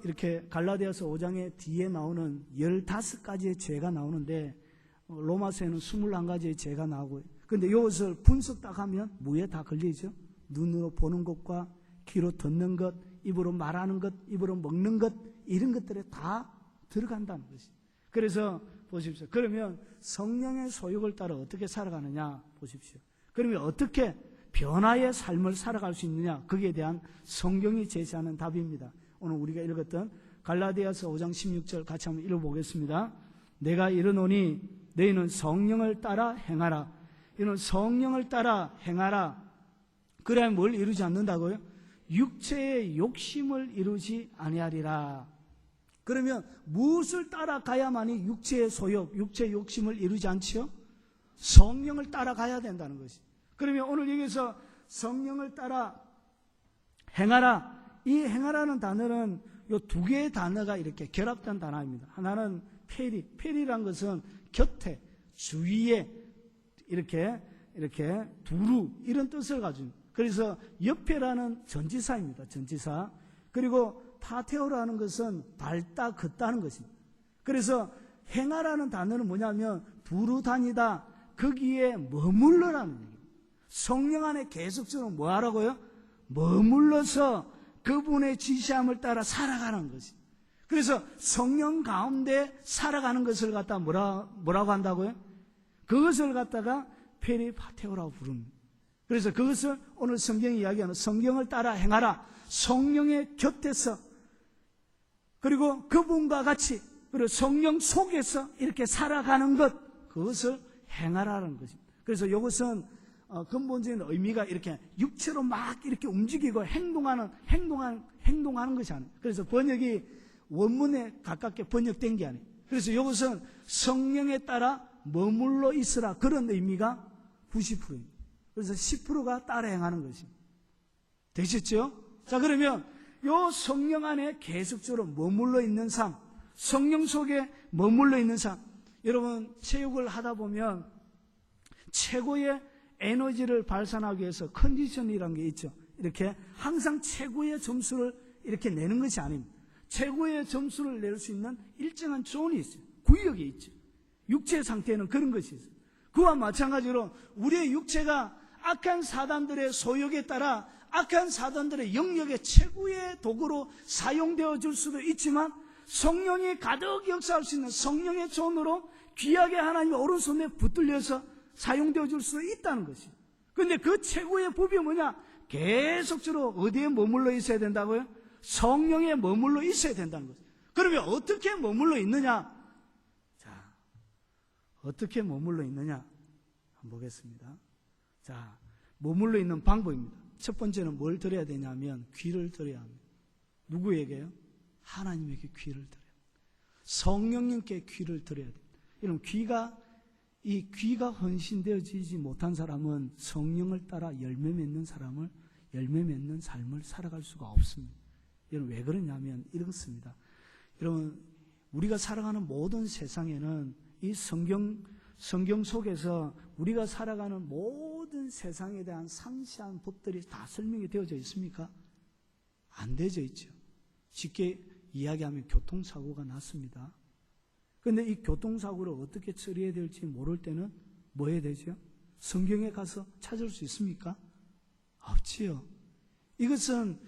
이렇게 갈라디아서 5장의 뒤에 나오는 15가지의 죄가 나오는데 로마서에는 21가지의 죄가 나오고, 그런데 이것을 분석 딱 하면 뭐에 다 걸리죠? 눈으로 보는 것과 귀로 듣는 것, 입으로 말하는 것, 입으로 먹는 것, 이런 것들에 다 들어간다는 것이죠. 그래서 보십시오. 그러면 성령의 소욕을 따라 어떻게 살아가느냐 보십시오. 그러면 어떻게 변화의 삶을 살아갈 수 있느냐, 거기에 대한 성경이 제시하는 답입니다. 오늘 우리가 읽었던 갈라디아서 5장 16절 같이 한번 읽어보겠습니다. 내가 이르노니 너희는 성령을 따라 행하라. 이는 성령을 따라 행하라. 그래야 뭘 이루지 않는다고요? 육체의 욕심을 이루지 아니하리라. 그러면 무엇을 따라가야만이 육체의 소욕, 육체의 욕심을 이루지 않지요? 성령을 따라가야 된다는 것이. 그러면 오늘 여기서 성령을 따라 행하라. 이 행하라는 단어는 이 두 개의 단어가 이렇게 결합된 단어입니다. 하나는 페리란 것은 곁에, 주위에 이렇게 두루 이런 뜻을 가지고, 그래서 옆에라는 전치사입니다. 전치사. 그리고 파테오라는 것은 밟다, 걷다는 것입니다. 그래서 행하라는 단어는 뭐냐면 두루 다니다, 거기에 머물러라는 얘기입니다. 성령 안에 계속적으로 뭐 하라고요? 머물러서 그분의 지시함을 따라 살아가는 것입니다. 그래서 성령 가운데 살아가는 것을 갖다 뭐라고 한다고요? 그것을 갖다가 페리파테오라고 부릅니다. 그래서 그것을 오늘 성경이 이야기하는 성경을 따라 행하라. 성령의 곁에서, 그리고 그분과 같이, 그리고 성령 속에서 이렇게 살아가는 것, 그것을 행하라는 것입니다. 그래서 이것은 근본적인 의미가 이렇게 육체로 막 이렇게 움직이고 행동하는 것이 아니에요. 그래서 번역이 원문에 가깝게 번역된 게 아니에요. 그래서 이것은 성령에 따라 머물러 있으라, 그런 의미가 90%입니다. 그래서 10%가 따라 행하는 것입니다. 되셨죠? 자, 그러면 이 성령 안에 계속적으로 머물러 있는 삶, 성령 속에 머물러 있는 삶. 여러분, 체육을 하다 보면 최고의 에너지를 발산하기 위해서 컨디션이라는 게 있죠. 이렇게 항상 최고의 점수를 이렇게 내는 것이 아닙니다. 최고의 점수를 낼 수 있는 일정한 존이 있어요. 구역이 있죠. 육체 상태에는 그런 것이 있어요. 그와 마찬가지로 우리의 육체가 악한 사단들의 소욕에 따라 악한 사단들의 영역의 최고의 도구로 사용되어 줄 수도 있지만, 성령이 가득 역사할 수 있는 성령의 존으로 귀하게 하나님의 오른손에 붙들려서 사용되어 줄 수도 있다는 것이에요. 그런데 그 최고의 법이 뭐냐? 계속적으로 어디에 머물러 있어야 된다고요? 성령에 머물러 있어야 된다는 거죠. 그러면 어떻게 머물러 있느냐? 자, 어떻게 머물러 있느냐? 한번 보겠습니다. 자, 머물러 있는 방법입니다. 첫 번째는 뭘 드려야 되냐면 귀를 드려야 합니다. 누구에게요? 하나님에게 귀를 드려야 합니다. 성령님께 귀를 드려야 됩니다. 이런 이 귀가 헌신되어지지 못한 사람은 성령을 따라 열매 맺는 삶을 살아갈 수가 없습니다. 여러분, 왜 그러냐면 이렇습니다. 여러분, 우리가 살아가는 모든 세상에는 이 성경 속에서 우리가 살아가는 모든 세상에 대한 상세한 법들이 다 설명이 되어져 있습니까? 안 되어져 있죠. 쉽게 이야기하면 교통사고가 났습니다. 그런데 이 교통사고를 어떻게 처리해야 될지 모를 때는 뭐 해야 되죠? 성경에 가서 찾을 수 있습니까? 없지요. 이것은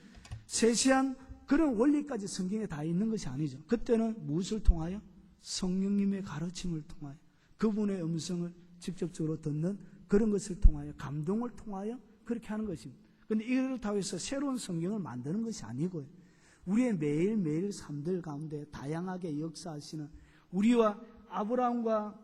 세세한 그런 원리까지 성경에 다 있는 것이 아니죠. 그때는 무엇을 통하여? 성령님의 가르침을 통하여, 그분의 음성을 직접적으로 듣는 그런 것을 통하여, 감동을 통하여 그렇게 하는 것입니다. 그런데 이를 타해서 새로운 성경을 만드는 것이 아니고요. 우리의 매일매일 삶들 가운데 다양하게 역사하시는 우리와 아브라함과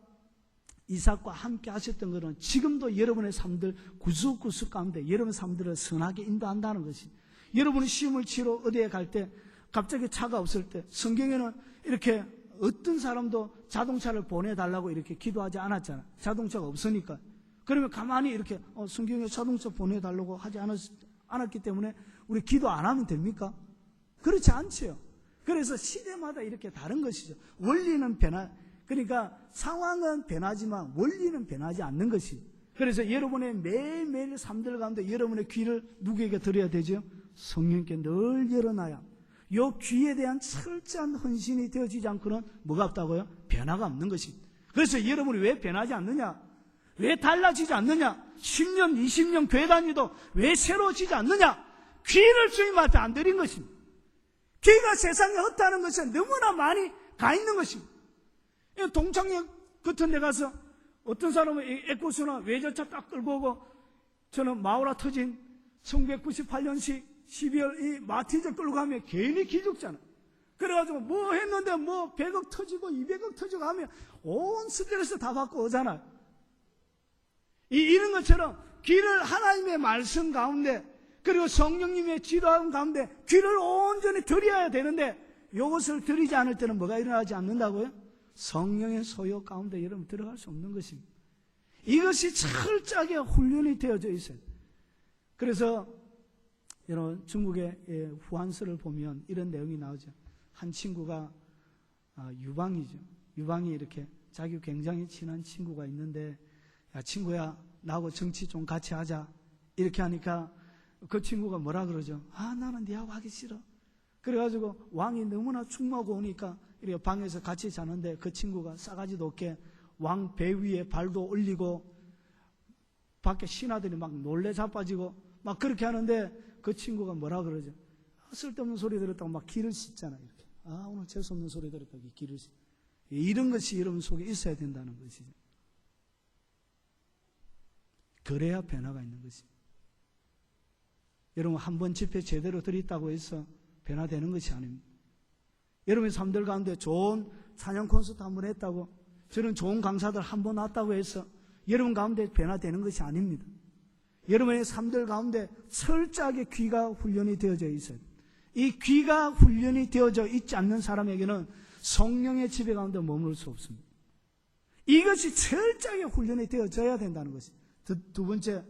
이삭과 함께 하셨던 것은 지금도 여러분의 삶들 구석구석 가운데 여러분의 삶들을 선하게 인도한다는 것이, 여러분이 시험을 치러 어디에 갈 때 갑자기 차가 없을 때 성경에는 이렇게 어떤 사람도 자동차를 보내달라고 이렇게 기도하지 않았잖아. 자동차가 없으니까. 그러면 가만히 이렇게 성경에 자동차 보내달라고 하지 않았기 때문에 우리 기도 안 하면 됩니까? 그렇지 않지요. 그래서 시대마다 이렇게 다른 것이죠. 원리는 그러니까 상황은 변하지만 원리는 변하지 않는 것이. 그래서 여러분의 매일매일 삶들 가운데 여러분의 귀를 누구에게 드려야 되죠? 성령께 늘 열어놔야. 요 귀에 대한 철저한 헌신이 되어지지 않고는 뭐가 없다고요? 변화가 없는 것입니다. 그래서 여러분이 왜 변하지 않느냐? 왜 달라지지 않느냐? 10년, 20년 교회 다니도 왜 새로워지지 않느냐? 귀를 주님 앞에 안 드린 것입니다. 귀가 세상에 헛다는 것은 너무나 많이 가 있는 것입니다. 동창역 같은 데 가서 어떤 사람은 에코스나 외제차 딱 끌고 오고, 저는 마우라 터진 1998년식 12월 이 마티즈 끌고 가면 괜히 기죽잖아. 그래가지고 뭐 했는데 뭐 100억 터지고 200억 터지고 하면 온 스트레스 다 받고 오잖아. 이런 것처럼 귀를 하나님의 말씀 가운데 그리고 성령님의 지도하는 가운데 귀를 온전히 드려야 되는데, 이것을 드리지 않을 때는 뭐가 일어나지 않는다고요? 성령의 소유 가운데 여러분 들어갈 수 없는 것입니다. 이것이 철저하게 훈련이 되어져 있어요. 그래서 여러분 중국의 후한서를 보면 이런 내용이 나오죠. 한 친구가 유방이죠. 유방이 이렇게 자기 굉장히 친한 친구가 있는데, 야 친구야 나하고 정치 좀 같이 하자 이렇게 하니까 그 친구가 뭐라 그러죠? 나는 니하고 하기 싫어. 그래가지고 왕이 너무나 충고하고 오니까 이렇게 방에서 같이 자는데 그 친구가 싸가지도 없게 왕 배 위에 발도 올리고 밖에 신하들이 막 놀래 자빠지고 막 그렇게 하는데 그 친구가 뭐라 그러죠? 쓸데없는 소리 들었다고 막 기를 씻잖아. 이렇게. 오늘 재수없는 소리 들었다고 기를 씻. 이런 것이 여러분 속에 있어야 된다는 것이죠. 그래야 변화가 있는 것입니다. 여러분 한 번 집회 제대로 드렸다고 해서 변화되는 것이 아닙니다. 여러분의 삶들 가운데 좋은 찬양 콘서트 한 번 했다고, 저는 좋은 강사들 한 번 왔다고 해서 여러분 가운데 변화되는 것이 아닙니다. 여러분의 삶들 가운데 철저하게 귀가 훈련이 되어져 있어요. 이 귀가 훈련이 되어져 있지 않는 사람에게는 성령의 지배 가운데 머물 수 없습니다. 이것이 철저하게 훈련이 되어져야 된다는 것이. 두 번째,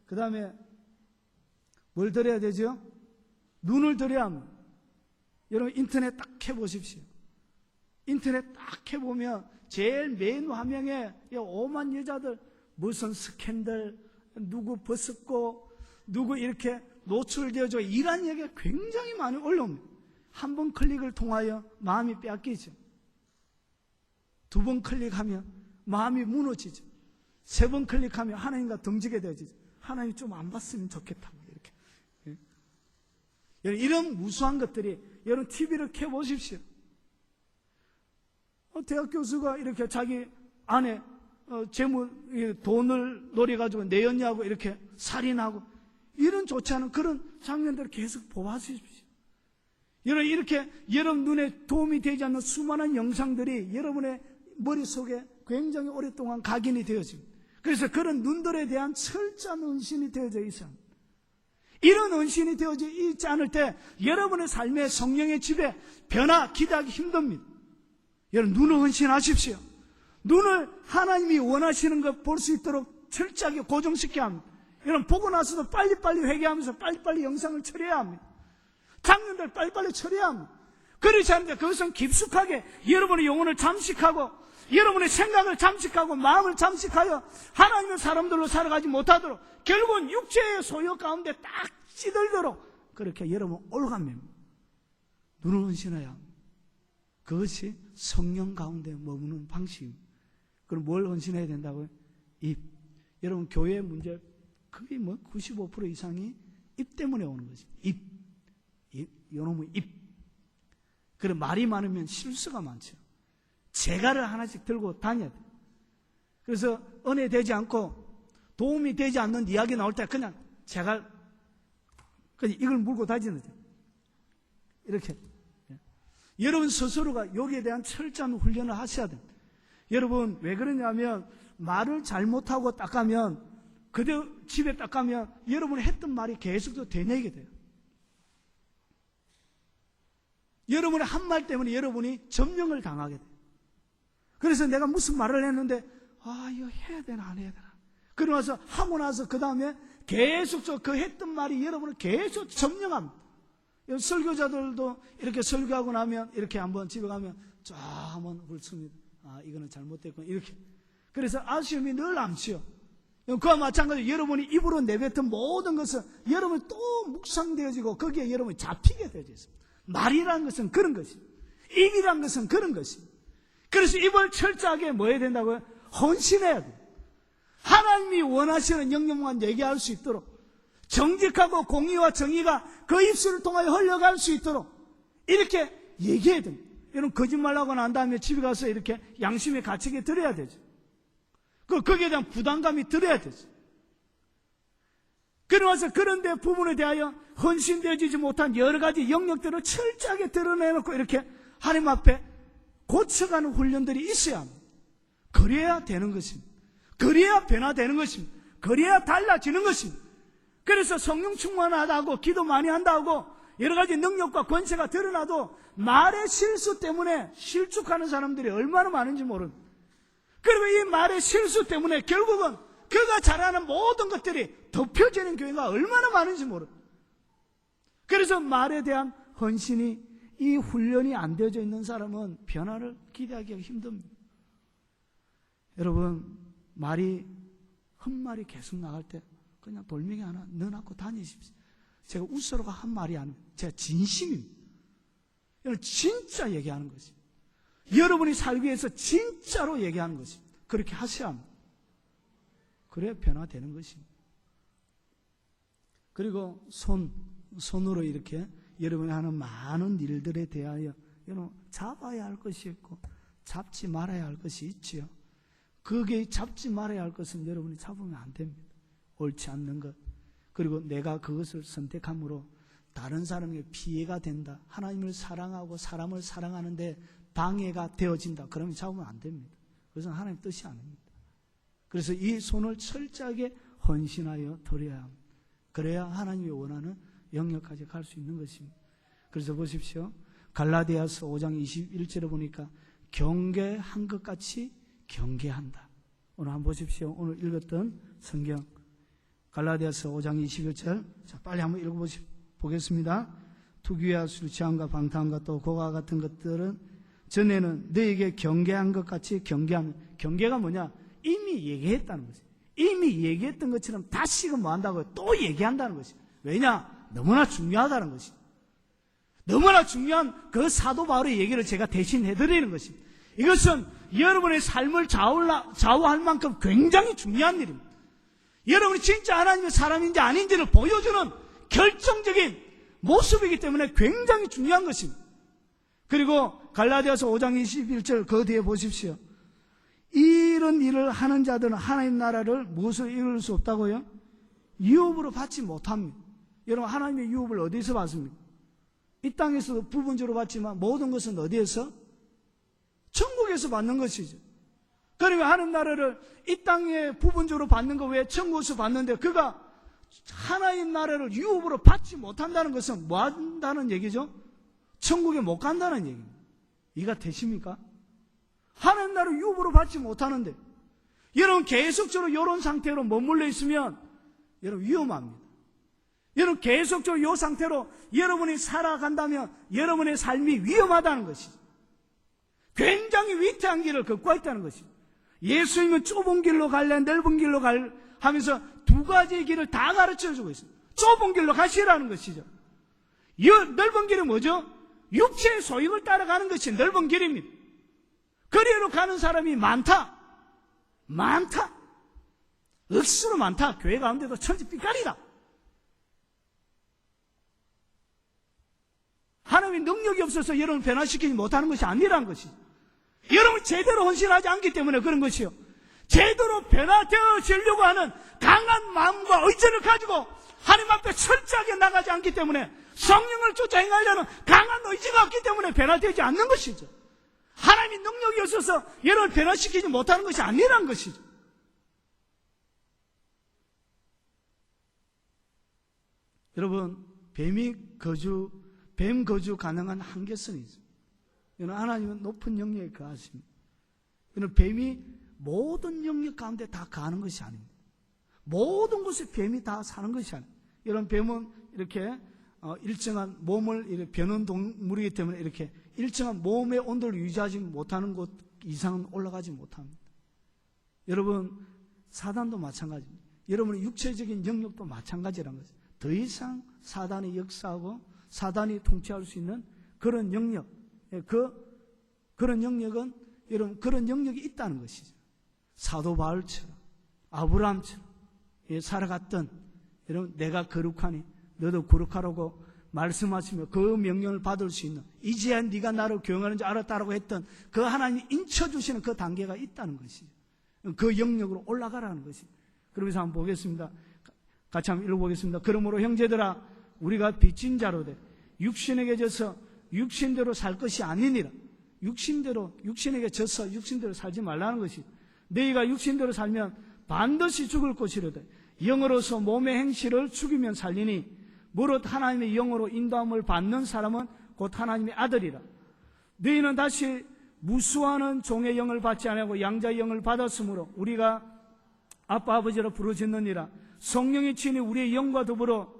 그 다음에 뭘 드려야 되죠? 눈을 드려야 합니다. 여러분 인터넷 딱 해보십시오. 인터넷 딱 해보면 제일 메인 화면에 오만 여자들 무슨 스캔들, 누구 벗었고 누구 이렇게 노출되어져 이런 얘기가 굉장히 많이 올라옵니다. 한 번 클릭을 통하여 마음이 빼앗기죠. 두 번 클릭하면 마음이 무너지죠. 세 번 클릭하면 하나님과 등지게 되어지죠. 하나님 좀 안 봤으면 좋겠다. 이렇게. 이런 무수한 것들이, 여러분 TV를 켜보십시오. 대학 교수가 이렇게 자기 아내 돈을 노려가지고 내었냐고 이렇게 살인하고, 이런 좋지 않은 그런 장면들을 계속 보아주십시오. 여러분 이렇게 여러분 눈에 도움이 되지 않는 수많은 영상들이 여러분의 머릿속에 굉장히 오랫동안 각인이 되어집니다. 그래서 그런 눈들에 대한 철저한 은신이 되어져 있어요. 이런 은신이 되어져 있지 않을 때 여러분의 삶의 성령의 지배, 변화, 기대하기 힘듭니다. 여러분 눈을 은신하십시오. 눈을 하나님이 원하시는 것 볼 수 있도록 철저하게 고정시켜야 합니다. 여러분 보고 나서도 빨리빨리 회개하면서 빨리빨리 영상을 처리해야 합니다. 장면들 빨리빨리 처리해야 합니다. 그렇지 않는데 그것은 깊숙하게 여러분의 영혼을 잠식하고 여러분의 생각을 잠식하고 마음을 잠식하여 하나님의 사람들로 살아가지 못하도록 결국은 육체의 소유 가운데 딱 찌들도록 그렇게 여러분 올가면 눈을 은신해야 합니다. 그것이 성령 가운데 머무는 방식입니다. 그럼 뭘 은신해야 된다고요? 입. 여러분 교회의 문제 거의 95% 이상이 입 때문에 오는 거지. 입. 요놈의 입. 그래 말이 많으면 실수가 많죠. 재갈을 하나씩 들고 다녀야 돼. 그래서 은혜 되지 않고 도움이 되지 않는 이야기 나올 때 그냥 재갈, 그냥 이걸 물고 다니는 거죠. 이렇게. 여러분 스스로가 여기에 대한 철저한 훈련을 하셔야 됩니다. 여러분 왜 그러냐면 말을 잘못하고 딱 가면 그대로 집에 딱 가면 여러분이 했던 말이 계속 되뇌게 돼요. 여러분의 한 말 때문에 여러분이 점령을 당하게 돼요. 그래서 내가 무슨 말을 했는데 이거 해야 되나 안 해야 되나. 그러고 나서 하고 나서 그 다음에 계속 그 했던 말이 여러분을 계속 점령합니다. 설교자들도 이렇게 설교하고 나면 이렇게 한번 집에 가면 쫙 한번 훑습니다. 이거는 잘못됐고 이렇게. 그래서 아쉬움이 늘 남지요. 그와 마찬가지로 여러분이 입으로 내뱉은 모든 것은 여러분이 또 묵상되어지고 거기에 여러분이 잡히게 되어져 있습니다. 말이라는 것은 그런 것입니다. 입이라는 것은 그런 것입니다. 그래서 입을 철저하게 뭐 해야 된다고요? 헌신해야 돼요. 하나님이 원하시는 영역만 얘기할 수 있도록 정직하고 공의와 정의가 그 입술을 통하여 흘러갈 수 있도록 이렇게 얘기해야 됩니다. 여러분 거짓말하고 난 다음에 집에 가서 이렇게 양심의 가책에 들어야 되죠. 거기에 대한 부담감이 들어야 되죠. 그러면서 그런 데 부분에 대하여 헌신되어지지 못한 여러 가지 영역들을 철저하게 드러내놓고 이렇게 하나님 앞에 고쳐가는 훈련들이 있어야 합니다. 그래야 되는 것입니다. 그래야 변화되는 것입니다. 그래야 달라지는 것입니다. 그래서 성령 충만하다고 기도 많이 한다고 여러 가지 능력과 권세가 드러나도 말의 실수 때문에 실축하는 사람들이 얼마나 많은지 모릅니다. 그리고 이 말의 실수 때문에 결국은 그가 잘하는 모든 것들이 덮여지는 교회가 얼마나 많은지 모릅니다. 그래서 말에 대한 헌신이 이 훈련이 안 되어져 있는 사람은 변화를 기대하기가 힘듭니다. 여러분 말이 헛말이 계속 나갈 때 그냥 돌멩이 하나 넣어놓고 다니십시오. 제가 웃으러가 한 말이 아니에요. 제가 진심입니다. 여러분 진짜 얘기하는 것입니다. 여러분이 살기 위해서 진짜로 얘기하는 것입니다. 그렇게 하셔야 합니다. 그래야 변화되는 것입니다. 그리고 손으로 이렇게 여러분이 하는 많은 일들에 대하여 여러분 잡아야 할 것이 있고 잡지 말아야 할 것이 있지요. 그게 잡지 말아야 할 것은 여러분이 잡으면 안 됩니다. 옳지 않는 것. 그리고 내가 그것을 선택함으로 다른 사람에게 피해가 된다. 하나님을 사랑하고 사람을 사랑하는데 방해가 되어진다. 그러면 잡으면 안 됩니다. 그것은 하나님 뜻이 아닙니다. 그래서 이 손을 철저하게 헌신하여 드려야 합니다. 그래야 하나님이 원하는 영역까지 갈 수 있는 것입니다. 그래서 보십시오. 갈라디아서 5장 21절에 보니까 경계한 것 같이 경계한다. 오늘 한번 보십시오. 오늘 읽었던 성경 갈라디아서 5장 21절. 자, 빨리 한번 읽어보겠습니다. 투기와 술 취함과 방탕함과 또 고가 같은 것들은 전에는 너에게 경계한 것 같이 경계하면, 경계가 뭐냐? 이미 얘기했다는 거지. 이미 얘기했던 것처럼 다시금 뭐 한다고요? 또 얘기한다는 것이. 왜냐? 너무나 중요하다는 것이. 너무나 중요한 그 사도 바울의 얘기를 제가 대신 해드리는 것입니다. 이것은 여러분의 삶을 좌우할 만큼 굉장히 중요한 일입니다. 여러분이 진짜 하나님의 사람인지 아닌지를 보여주는 결정적인 모습이기 때문에 굉장히 중요한 것입니다. 그리고 갈라디아서 5장 21절 그 뒤에 보십시오. 이런 일을 하는 자들은 하나님 나라를 무엇으로 이룰 수 없다고요? 유업으로 받지 못합니다. 여러분 하나님의 유업을 어디서 받습니까? 이 땅에서도 부분적으로 받지만 모든 것은 어디에서? 천국에서 받는 것이죠. 그러니까 하나님 나라를 이 땅에 부분적으로 받는 거 외에 천국에서 받는데 그가 하나님 나라를 유업으로 받지 못한다는 것은 뭐 한다는 얘기죠? 천국에 못 간다는 얘기입니다. 이해가 되십니까? 하나님 나라를 유업으로 받지 못하는데 여러분 계속적으로 이런 상태로 머물러 있으면 여러분 위험합니다. 여러분 계속적으로 이 상태로 여러분이 살아간다면 여러분의 삶이 위험하다는 것이죠. 굉장히 위태한 길을 걷고 있다는 것입니다. 예수님은 좁은 길로 갈래 넓은 길로 갈 하면서 두 가지의 길을 다 가르쳐주고 있습니다. 좁은 길로 가시라는 것이죠. 이 넓은 길은 뭐죠? 육체의 소욕을 따라가는 것이 넓은 길입니다. 거리로 가는 사람이 많다. 억수로 많다. 교회 가운데도 천지빛깔이다. 하나님의 능력이 없어서 여러분을 변화시키지 못하는 것이 아니라는 것이죠. 여러분이 제대로 헌신하지 않기 때문에 그런 것이요. 제대로 변화되어지려고 하는 강한 마음과 의지를 가지고 하나님 앞에 철저하게 나가지 않기 때문에 성령을 쫓아 행하려는 강한 의지가 없기 때문에 변화되지 않는 것이죠. 하나님의 능력이 없어서 여러분을 변화시키지 못하는 것이 아니라는 것이죠. 여러분, 뱀 거주 가능한 한계선이 있어요. 이는 하나님은 높은 영역에 거하십니다. 이는 뱀이 모든 영역 가운데 다 가는 것이 아닙니다. 모든 곳에 뱀이 다 사는 것이 아닙니다. 이런 뱀은 이렇게 일정한 몸을 이렇게 변은 동물이기 때문에 이렇게 일정한 몸의 온도를 유지하지 못하는 곳 이상은 올라가지 못합니다. 여러분, 사단도 마찬가지입니다. 여러분의 육체적인 영역도 마찬가지라는 것이죠. 더 이상 사단이 역사하고 사단이 통치할 수 있는 그런 영역, 그런 영역은 여러분 그런 영역이 있다는 것이죠. 사도 바울처럼 아브라함처럼 살아갔던 여러분 내가 거룩하니 너도 거룩하라고 말씀하시며 그 명령을 받을 수 있는 이제야 네가 나를 교영하는 줄 알았다라고 했던 그 하나님이 인쳐주시는 그 단계가 있다는 것이죠. 그 영역으로 올라가라는 것이죠. 그러면서 한번 보겠습니다. 같이 한번 읽어보겠습니다. 그러므로 형제들아 우리가 빚진 자로 돼 육신에게 져서 육신대로 살 것이 아니니라. 육신에게 져서 육신대로 살지 말라는 것이 너희가 육신대로 살면 반드시 죽을 것이로되 영으로서 몸의 행실을 죽이면 살리니 무릇 하나님의 영으로 인도함을 받는 사람은 곧 하나님의 아들이라. 너희는 다시 무수하는 종의 영을 받지 아니하고 양자의 영을 받았으므로 우리가 아빠 아버지로 부르짖느니라. 성령의 친히 우리의 영과 더불어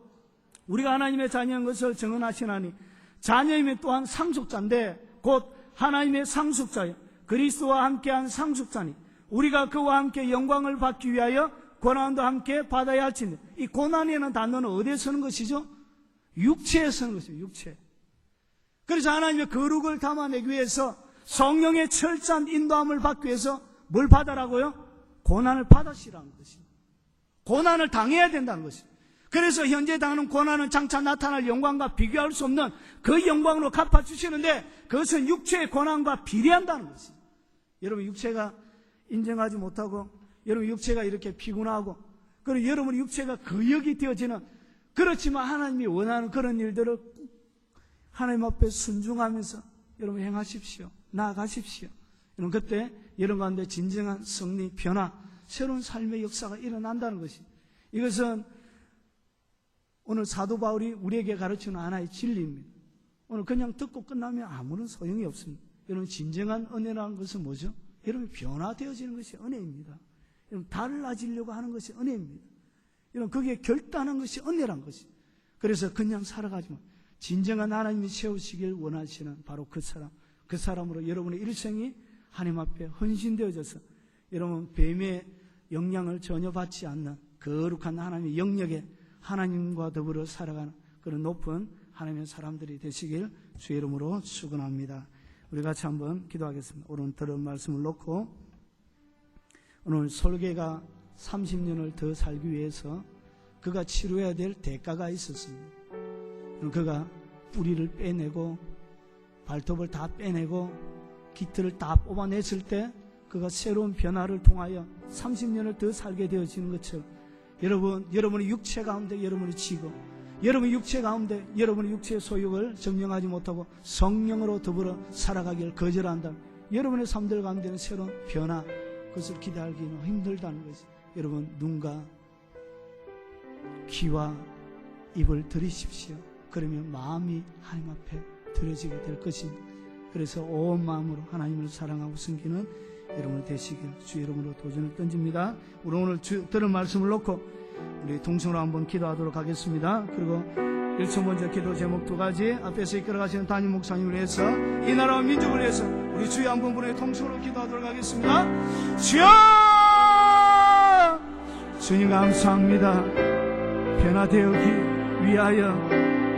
우리가 하나님의 자녀인 것을 증언하시나니 자녀이면 또한 상속자인데 곧 하나님의 상속자여 그리스도와 함께한 상속자니 우리가 그와 함께 영광을 받기 위하여 고난도 함께 받아야 할지니. 이 고난이라는 단어는 어디에 쓰는 것이죠? 육체에 쓰는 것이죠. 육체. 그래서 하나님의 거룩을 담아내기 위해서 성령의 철저한 인도함을 받기 위해서 뭘 받으라고요? 고난을 받으시라는 것입니다. 고난을 당해야 된다는 것입니다. 그래서 현재 당하는 고난은 장차 나타날 영광과 비교할 수 없는 그 영광으로 갚아주시는데 그것은 육체의 고난과 비례한다는 것입니다. 여러분 육체가 인정하지 못하고 여러분 육체가 이렇게 피곤하고 그리고 여러분 육체가 거역이 되어지는 그렇지만 하나님이 원하는 그런 일들을 하나님 앞에 순종하면서 여러분 행하십시오. 나아가십시오. 여러분 그때 여러분 가운데 진정한 승리, 변화, 새로운 삶의 역사가 일어난다는 것입니다. 이것은 오늘 사도 바울이 우리에게 가르치는 하나의 진리입니다. 오늘 그냥 듣고 끝나면 아무런 소용이 없습니다. 여러분 진정한 은혜라는 것은 뭐죠? 여러분 변화되어지는 것이 은혜입니다. 여러분 달라지려고 하는 것이 은혜입니다. 여러분 그게 결단한 것이 은혜란 것입니다. 그래서 그냥 살아가지만 진정한 하나님이 세우시길 원하시는 바로 그 사람으로 여러분의 일생이 하나님 앞에 헌신되어져서 여러분 뱀의 영향을 전혀 받지 않는 거룩한 하나님의 영역에 하나님과 더불어 살아가는 그런 높은 하나님의 사람들이 되시길 주의 이름으로 축원합니다. 우리 같이 한번 기도하겠습니다. 오늘 들은 말씀을 놓고 오늘 설계가 30년을 더 살기 위해서 그가 치료해야 될 대가가 있었습니다. 그가 뿌리를 빼내고 발톱을 다 빼내고 깃털을 다 뽑아냈을 때 그가 새로운 변화를 통하여 30년을 더 살게 되어지는 것처럼 여러분의 육체 가운데 여러분이 지고 여러분의 육체 가운데 여러분의 육체의 소욕을 점령하지 못하고 성령으로 더불어 살아가기를 거절한다. 여러분의 삶들 가운데는 새로운 변화 그것을 기대하기는 힘들다는 것이 여러분 눈과 귀와 입을 들이십시오. 그러면 마음이 하나님 앞에 들어지게 될 것입니다. 그래서 온 마음으로 하나님을 사랑하고 섬기는 여러분 되시길 주 이름으로 도전을 던집니다. 우리 오늘 들은 말씀을 놓고 우리 동성으로 한번 기도하도록 하겠습니다. 그리고 1초 먼저 기도 제목 2가지 앞에서 이끌어가시는 담임 목사님을 위해서 이 나라와 민족을 위해서 우리 주의 한 분분의 동성으로 기도하도록 하겠습니다. 주여 주님 감사합니다. 변화되기 위하여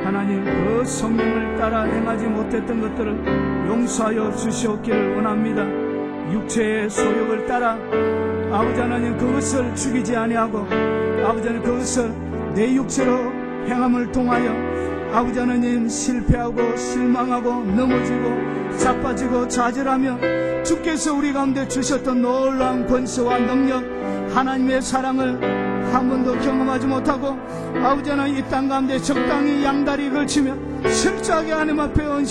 하나님 그 성령을 따라 행하지 못했던 것들을 용서하여 주시옵기를 원합니다. 육체의 소욕을 따라 아버지 하나님 그것을 죽이지 아니하고 아버지 하나님 그것을 내 육체로 행함을 통하여 아버지 하나님 실패하고 실망하고 넘어지고 자빠지고 좌절하며 주께서 우리 가운데 주셨던 놀라운 권세와 능력 하나님의 사랑을 한 번도 경험하지 못하고 아버지는 이 땅 가운데 적당히 양다리 걸치며 철저하게 하나님 앞에 헌신